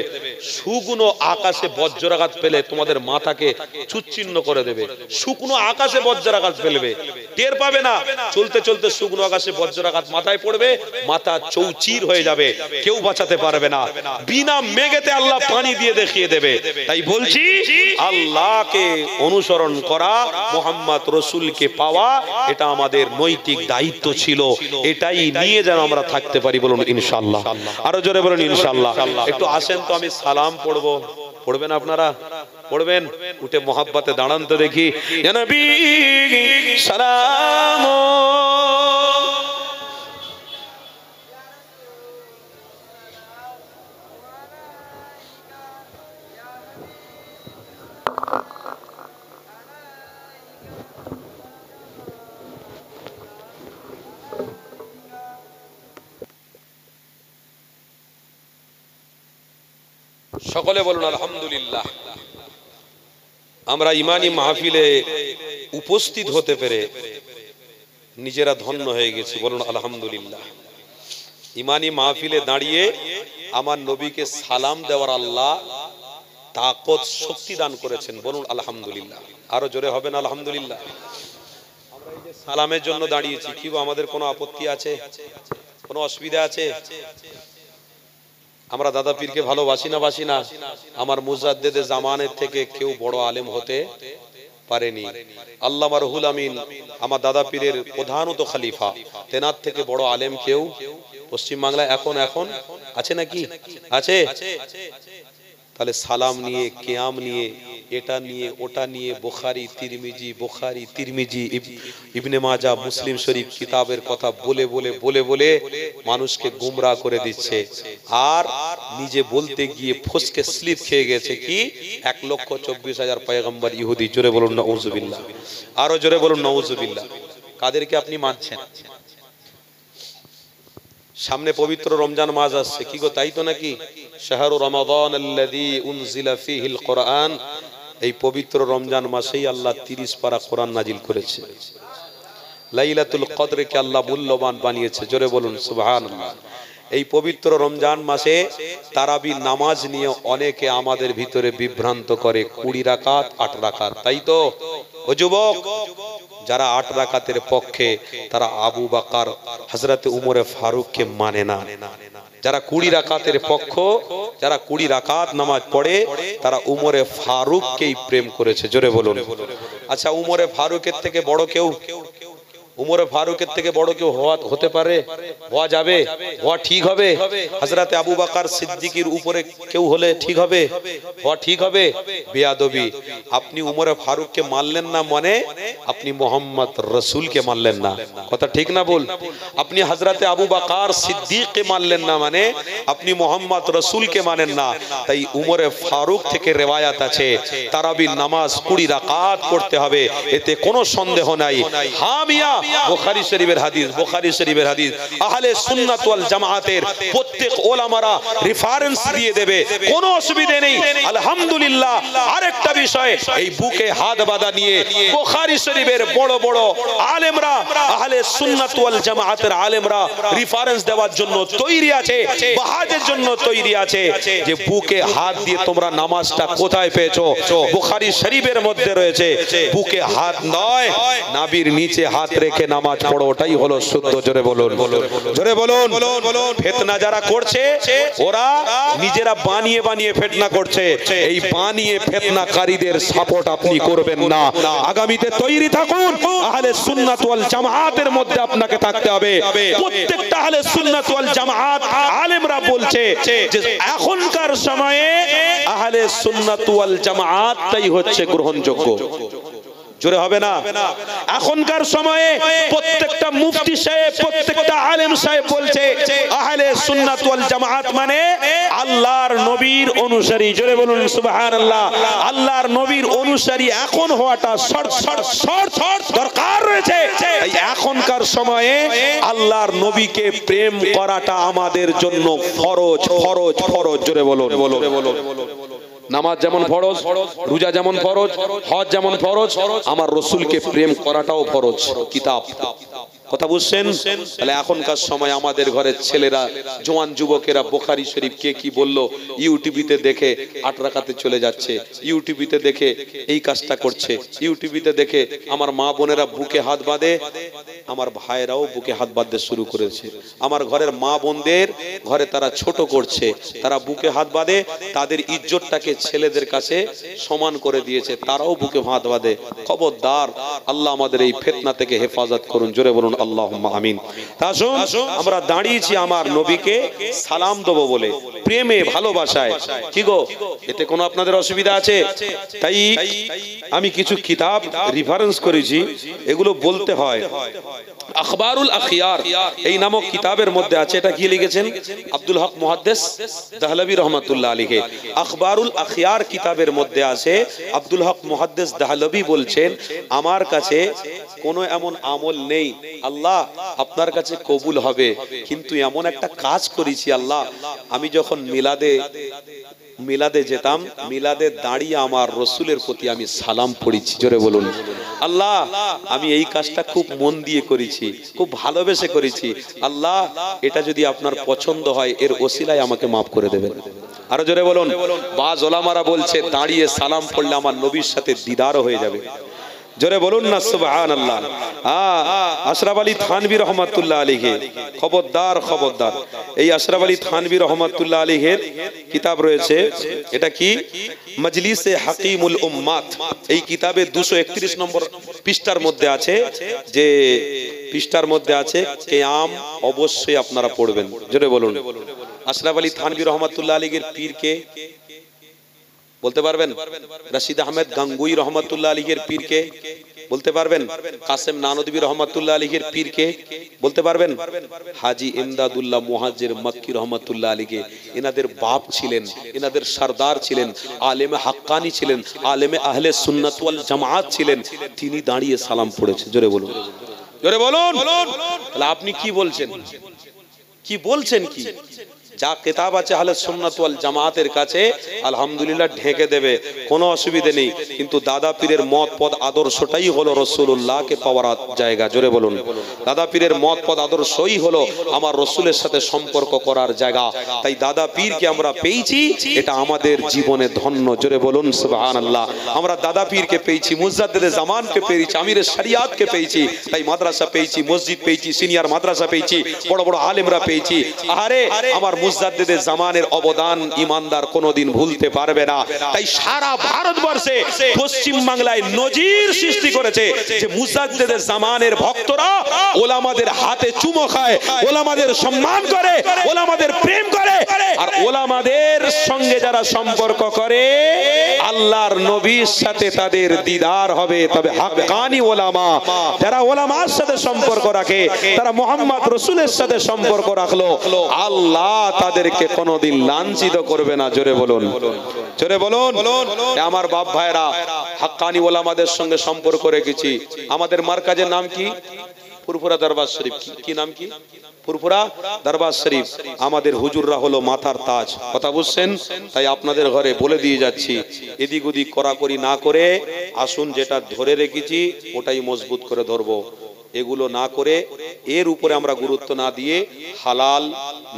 Speaker 2: শুকনো আকাশে বজ্রাঘাত পেলে তোমাদের মাথাকে চুচ্ছিন্ন করে দেবে। শুকনো আকাশে বজ্রাঘাত ফেলবে, টের পাবে না। চলতে চলতে শুকনো আকাশে বজ্রাঘাত মাথায় পড়বে, মাথা চৌচির হয়ে যাবে, কেউ বাঁচাতে পারবে না। বিনা মেঘেতে আল্লাহ পানি দিয়ে দেখিয়ে দেবে। তাই বলছি, আল্লাহকে অনুসরণ করা, মুহাম্মদ রাসূলকে পাওয়া, এটা আমাদের নৈতিক দায়িত্ব ছিল। এটাই নিয়ে যেন আমরা থাকতে পারি। বলুন ইনশাআল্লাহ, আরো জোরে বলুন ইনশাআল্লাহ। একটু আসেন তো, আমি সালাম পড়বো, পড়বেন আপনারা? পড়বেন? উঠে মোহাব্বতে দাঁড়ান তো দেখি। ইয়া নবী সালাম, সকলে বলুন আলহামদুলিল্লাহ। আমরা ইমানি মাহফিলে উপস্থিত হতে পেরে নিজেরা ধন্য হয়ে গেছি। বলুন আলহামদুলিল্লাহ। ইমানি মাহফিলে দাঁড়িয়ে আমার নবীকে সালাম দেওয়ার আল্লাহ তাকত শক্তি দান করেছেন। বলুন আলহামদুলিল্লাহ। আরো জোরে হবেন আলহামদুলিল্লাহ। আমরা এই যে সালামের জন্য দাঁড়িয়েছি, কি আমাদের কোনো আপত্তি আছে? কোনো অসুবিধা আছে? আমরা দাদা পীরকে ভালোবাসি না বাসি না? আমার মুজাদ্দেদে জামানের থেকে কেউ বড় আলেম হতে পারেনি। আল্লামা রুহুল আমিন আমার দাদা পীরের প্রধানত খলিফা, তেনার থেকে বড় আলেম কেউ পশ্চিম বাংলায় এখন আছে নাকি? আছে? তাহলে সালাম নিয়ে, কিয়াম নিয়ে, এটা নিয়ে, ওটা নিয়ে, বুখারী তিরমিজি ইবনে মাজাহ, মুসলিম শরীফ কিতাবের কথা বলে বলে বলে বলে মানুষকে গুমরাহ করে দিচ্ছে। আর নিজে বলতে গিয়ে ফসকে স্লিপ খেয়ে গেছে কি 1,24,000 পয়গম্বর ইহুদি। জোরে বলুন নাউজুবিল্লাহ। আরো জোরে বলুন নাউজুবিল্লাহ। কাদেরকে আপনি মানছেন? সামনে পবিত্র রমজান মাস আসছে, কি গো তাই তো নাকি? শাহরু রমাদান আল্লাযী উনজিলা ফীহিল কুরআন, এই পবিত্র রমজান মাসেই আল্লাহ 30 পারা কোরআন নাজিল করেছে। লাইলাতুল কদরকে আল্লাহ মূল্যবান বানিয়েছে। জোরে বলুন সুবহানাল্লাহ। এই পবিত্র রমজান মাসে তারাবি নামাজ নিয়ে অনেকে আমাদের ভিতরে বিভ্রান্ত করে, 20 রাকাত 8 রাকাত, তাই তো? ও যুবক, যারা 8 রাকাতের পক্ষে তারা আবু বকর হযরত উমরে ফারুককে মানে না। যারা 20 রাকাতের পক্ষ, যারা 20 রাকাত নামাজ পড়ে তারা উমরে ফারুককেই প্রেম করেছে। জোরে বলুন। আচ্ছা, উমরে ফারুকের থেকে বড় কেউ, উমরে ফারুকের থেকে বড় কেউ হতে পারে? হওয়া যাবে? হওয়া ঠিক হবে? হযরত আবু বকর সিদ্দিকের উপরে কেউ হলে ঠিক হবে? হওয়া ঠিক হবে? বেয়াদবি। আপনি উমরে ফারুককে মানলেন না মানে আপনি মোহাম্মদ রাসূলকে মানলেন না। কথা ঠিক না বল? আপনি হযরত আবু বকর সিদ্দিককে মানলেন না মানে আপনি মোহাম্মদ রাসূলকে মানেন না। তাই উমরে ফারুক থেকে রিওয়ায়াত আছে তারাবির নামাজ 20 রাকাত পড়তে হবে, এতে কোনো সন্দেহ নাই। হ্যাঁ মিয়া, বুখারী শরীফের হাদিস, বুখারী শরীফের হাদিস আহলে সুন্নাত ওয়াল জামাতের প্রত্যেক ওলামারা রেফারেন্স দিয়ে দেবে, কোনো অসুবিধা নেই। আলহামদুলিল্লাহ। আরেকটা বিষয়, এই বুকে হাত বাঁধা নিয়ে বুখারী শরীফের বড় বড় আলেমরা, আহলে সুন্নাত ওয়াল জামাতের আলেমরা রেফারেন্স দেওয়ার জন্য তৈরি আছে, বাহাজের জন্য তৈরি আছে যে বুকে হাত দিয়ে তোমরা নামাজটা কোথায় পেয়েছো? বুখারী শরীফের মধ্যে রয়েছে। বুকে হাত নয়, নাভির নিচে হাত রেখে নামাজ পড়ো, ওটাই হলো শুদ্ধ। জোরে বলুন, জোরে বলুন। ফিতনা যারা করছে ওরা নিজেরা বানিয়ে বানিয়ে ফিতনা করছে। এই বানিয়ে ফিতনাকারীদের সাপোর্ট আপনি করবেন না। আগামীতে তৈরি থাকুন। আহলে সুন্নাত ওয়াল জামাতের মধ্যে আপনাকে থাকতে হবে। প্রত্যেকটা আহলে সুন্নাত ওয়াল জামাত আলেমরা বলছে যে এখনকার সময়ে আহলে সুন্নাত ওয়াল জামাতটাই হচ্ছে গ্রহণযোগ্য। জোরে হবে না? এখনকার সময়ে প্রত্যেকটা মুফতি সাহেব, প্রত্যেকটা আলেম সাহেব বলছে আহলে সুন্নাত ওয়াল জামাত মানে আল্লাহর নবীর অনুসারী। জোরে বলুন সুবহানাল্লাহ। আল্লাহর নবীর অনুসারী এখন হওয়াটা শর্ত দরকার রয়েছে। তাই এখনকার সময়ে আল্লাহর নবীকে প্রেম করাটা আমাদের জন্য ফরজ, ফরজ, ফরজ। জোরে বলুন। নামাজ যেমন ফরজ, রোজা যেমন ফরজ, হজ যেমন ফরজ, আমার রাসূলকে প্রেম করাটাও ফরজ। কিতাব কথা বুঝছেন? তাহলে এখনকার সময় আমাদের ঘরের ছেলেরা, জওয়ান যুবকেরা বুখারী শরীফ কে কি বলল ইউটিউবিতে দেখে 8 রাকাতে চলে যাচ্ছে, ইউটিউবিতে দেখে এই কাজটা করছে, ইউটিউবিতে দেখে আমার মা বোনেরা বুকে হাত বাঁধে, আমার ভাইরাও বুকে হাত বাঁধতে শুরু করেছে। আমার ঘরের মা বোনদের ঘরে তারা ছোট করছে, তারা বুকে হাত বাঁধে, তাদের ইজ্জতটাকে ছেলেদের কাছে সমান করে দিয়েছে, তারাও বুকে হাত বাঁধে। খবরদার, আল্লাহ আমাদের এই ফিতনা থেকে হেফাজত করুন। জোরে বলুন আল্লাহুম্মা আমিন। আসুন, আমরা দাঁড়িয়েছি আমার নবীকে সালাম দেব বলে, প্রেমে ভালোবাসায়। কি গো, এতে কোনো আপনাদের অসুবিধা আছে? তাই আমি কিছু কিতাব রেফারেন্স করেছি, এগুলো বলতে হয়। আখবারুল আখিয়ার এই নামক কিতাবের মধ্যে আছে, এটা কি লিখেছেন আব্দুল হক মুহাদ্দিস দেহলভী রহমাতুল্লাহ আলাইহি। আখবারুল আখিয়ার কিতাবের মধ্যে আছে আব্দুল হক মুহাদ্দিস দেহলভী বলছেন, আমার কাছে কোনো এমন আমল নেই আল্লাহ আপনার কাছে কবুল হবে, কিন্তু এমন একটা কাজ করেছি আল্লাহ, আমি যখন মিলাদে যেতাম, মিলাদে দাঁড়িয়ে আমার রসুলের প্রতি আমি সালাম পড়েছি। জোরে বলুন আল্লাহ, আমি এই কাজটা খুব মন দিয়ে করেছি, খুব ভালোবেসে করেছি আল্লাহ, এটা যদি আপনার পছন্দ হয় এর ওসিলায় আমাকে মাফ করে দেবেন। আরো জোরে বলুন। বাজ ওলামারা বলছে দাঁড়িয়ে সালাম পড়লে আমার নবীর সাথে দিদারও হয়ে যাবে। জোরে বলুন না সুবহানাল্লাহ। আশরাফ আলী থানভী রহমাতুল্লাহ আলাইহি, খবরদার খবরদার, এই আশরাফ আলী থানভী রহমাতুল্লাহ আলাইহির কিতাব রয়েছে, এটা কি মজলিসে হাকিমুল উম্মাত, এই কিতাবে 231 নম্বর পৃষ্ঠার মধ্যে আছে, যে পৃষ্ঠার মধ্যে আছে কিয়াম, অবশ্যই আপনারা পড়বেন। জোরে বলুন। আশরাফ আলী থানভী রহমাতুল্লাহ আলাইহির পীর কে বলতে পারবেন? রশিদ আহমেদ গাঙ্গুই রহমাতুল্লাহ আলাইহির পীর কে বলতে পারবেন? কাসেম নানদবী রহমাতুল্লাহ আলাইহির পীর কে বলতে পারবেন? হাজী ইমদাদুল্লাহ মুহাজ্জির মক্কি রহমাতুল্লাহ আলাইহি, এনাদের বাপ ছিলেন, এনাদের সরদার ছিলেন, আলেমে হাক্কানি ছিলেন, আলেমে আহলে সুন্নাত ওয়াল জামাত ছিলেন, তিনি দাঁড়িয়ে সালাম পড়েছেন। জোরে বলুন, জোরে বলুন। তাহলে আপনি কি বলছেন? কি বলছেন? কি যা কিতাব আছে আহলে সুন্নাত ওয়াল জামাতের কাছে আলহামদুলিল্লাহ ঢেকে দেবে, কোনো অসুবিধা নেই। কিন্তু দাদা পীরের মত পদ আদর্শটাই হলো রাসূলুল্লাহকে পাওয়ার জায়গা। জোরে বলুন। দাদা পীরের মত পদ আদর্শই হলো আমার রাসূলের সাথে সম্পর্ক করার জায়গা। তাই দাদা পীরকে আমরা পেয়েছি, এটা আমাদের জীবনে ধন্য। জোরে বলুন সুবহানাল্লাহ। আমরা দাদা পীরকে পেয়েছি, মুজাদ্দিদে জামানকে পেয়েছি, আমিরে শরিয়াতকে পেয়েছি, তাই মাদ্রাসা পেয়েছি, মসজিদ পেয়েছি, সিনিয়র মাদ্রাসা পেয়েছি, বড় বড় আলেমরা পেয়েছি। আরে আমার মুজাদ্দিদে জামানের অবদান ইমানদার কোনোদিন ভুলতে পারবে না। তাই সারা ভারতবর্ষে পশ্চিম বাংলায় নজির সৃষ্টি করেছে যে মুজাদ্দিদে জামানের ভক্তরা ওলামাদের হাতে চুমো খায়, ওলামাদের সম্মান করে, ওলামাদের প্রেম করে, আর ওলামাদের সঙ্গে যারা সম্পর্ক করে আল্লাহর নবীর সাথে তাদের দিদার হবে। তবে হাক্কানি ওলামা, যারা ওলামার সাথে সম্পর্ক রাখে, তারা মুহাম্মদ রাসূলের সাথে সম্পর্ক রাখলো, আল্লাহ তাদেরকে কোনোদিন লাঞ্ছিত করবে না। জোরে বলুন, জোরে বলুন। আমার বাপ ভাইরা, হাক্কানি ওলামাদের সঙ্গে সম্পর্ক রেখেছি। আমাদের মার্কাজের নাম কি? ফুরফুরা দরবার শরীফ। কি নাম? কি ফুরফুরা দরবার শরীফ। আমাদের হুজুররা হলো মাথার তাজ। কথা বুঝছেন? তাই আপনাদের ঘরে বলে দিয়ে যাচ্ছি, এদিক ওদিক করাকরি না করে আসুন, যেটা ধরে রেখেছি ওটাই মজবুত করে ধরবো। এগুলো না করে, এর উপরে আমরা গুরুত্ব না দিয়ে হালাল,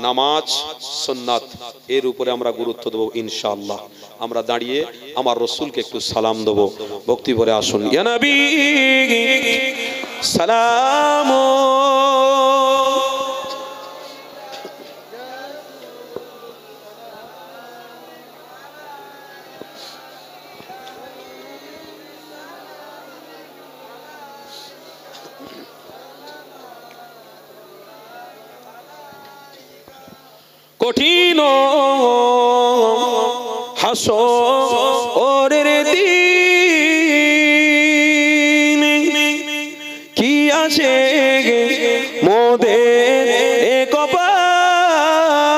Speaker 2: নামাজ, সুন্নাত, এর উপরে আমরা গুরুত্ব দেবো ইনশাআল্লাহ। আমরা দাঁড়িয়ে আমার রাসূলকে একটু সালাম দেবো। ভক্তি ভরে আসুন। ইয়া নবী সালাম। কঠিন হাসরের দিন কি আছে মোদের কপাল,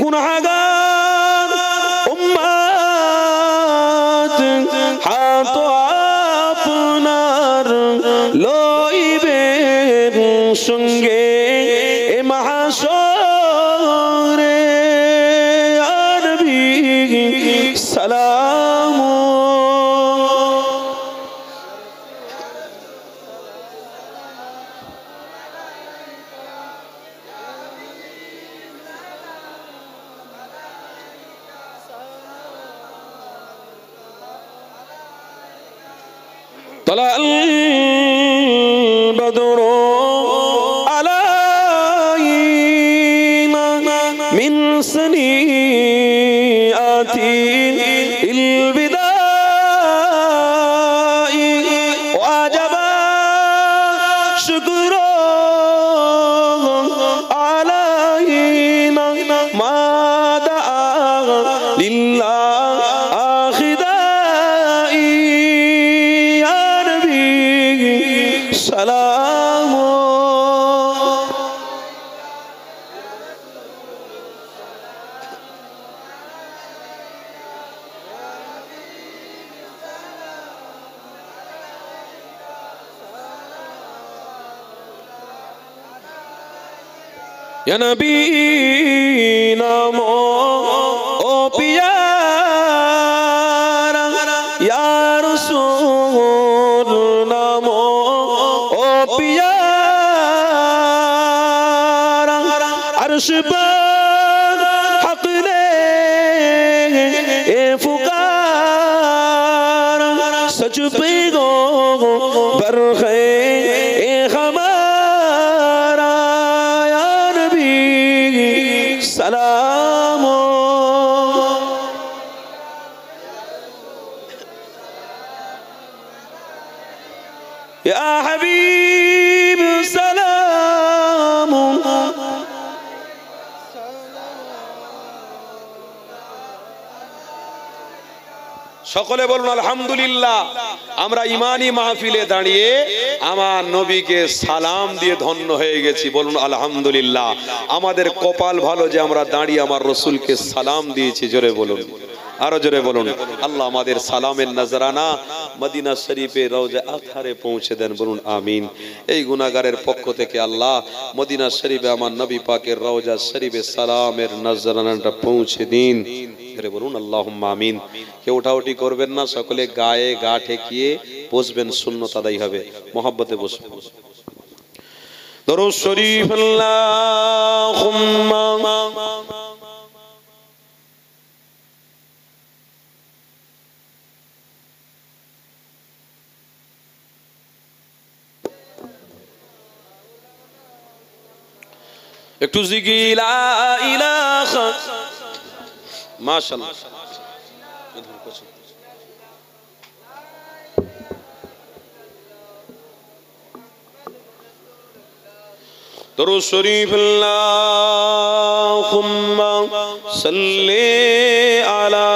Speaker 2: গুনাহগার উম্মত হাত আপনার লইবেন সঙ্গে মাহশরে। নবী সালাম। طلع البدر من سنيات البداء وجب شكر علينا ما دعا لله خدائي. يا نبي سلام. या नबी नामो ओ प्यारा, या रसूल नामो ओ प्यारा, अर्श पर हक ने ए फुकारा, सच पे गो बरखे ए हमारा. سلام. يا حبيب سلام. সকলে বলুন আলহামদুলিল্লাহ। আমরা ইমানি মাহফিলে দাঁড়িয়ে আমার নবীকে সালাম দিয়ে ধন্য হয়ে গেছি। বলুন আলহামদুলিল্লাহ। আমাদের কপাল ভালো যে আমরা দাঁড়িয়ে আমার রাসূলকে সালাম দিয়েছি। জোরে বলুন। আরো জোরে বলুন আল্লাহ আমাদের সালামের নজরানা মদিনা শরীফে রওজা আতহারে পৌঁছে দেন, বলুন আমিন। এই গুনাহগারের পক্ষ থেকে আল্লাহ মদিনা শরীফে আমার নবী পাকের রওজা শরীফে সালামের নজরানাটা পৌঁছে দিন, জোরে বলুন আল্লাহুম্মা আমিন। কেউ উঠাউঠি করবেন না, সকলে গায়ে গা ঠেকিয়ে বসবেন, সুন্নত আদায় হবে, মহব্বতে বসবেন। দরুদ শরীফ আল্লাহুম্মা একটু জিকির লা ইলাহা মাশাআল্লাহ। দরুদ শরীফ আল্লাহুম্মা সাল্লি আলা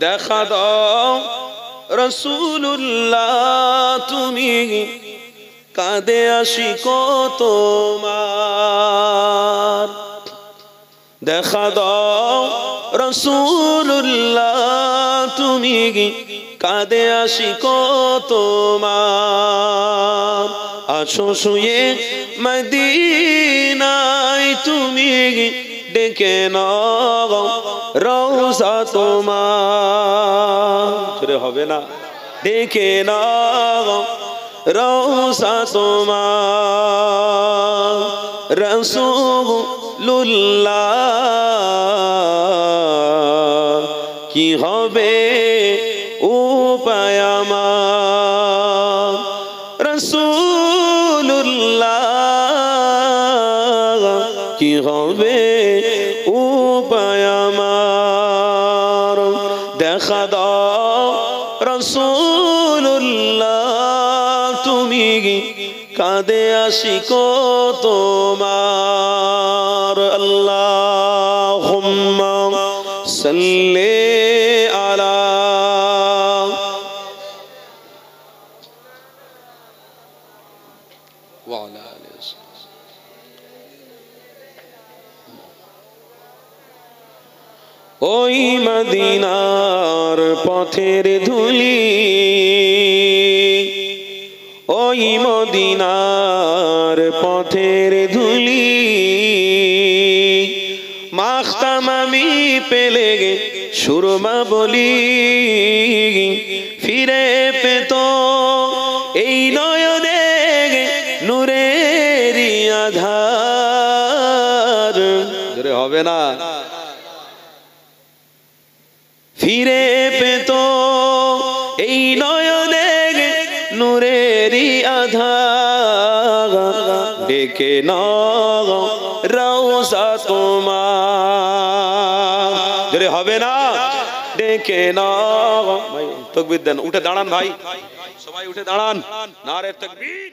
Speaker 2: দেখা দাও রাসূলুল্লাহ তুমি কাঁদে আশিক তোমার, দেখা দাও রাসূলুল্লাহ তুমি কাঁদে আশিক তোমার, আছো শুয়ে মদিনায় তুমি ডেকে নাও রওজা তোমার, হবে না ডেকে নাও রওজা তোমার, রাসূলুল্লাহ কি হবে উপায় আমার, রাসূলুল্লাহ কি হবে উপায় আমার, দেখা দাও রাসূলুল্লাহ তুমি কাঁদে আশিক তোমার, আল্লাহুম্মা সাল্লি আলা ওয়া আলা আলিহি। ওই মদিনার পথের ধুলি, ওই মদিনার পথের ধুলি মাখতাম আমি পেলে সুরমা বলি, ফিরে পেত এই নয়নে নূরেরি আধার, জোরে হবে না, ফিরে পেত এই নয়নে নূরেরি আধার, ডেকে নাও রওজা তোমার, জোরে হবে না, ডেকে নাও। ভাই তাকবীর দেন, উঠে দাঁড়ান ভাই, সবাই উঠে দাঁড়ান, নারে তাকবীর।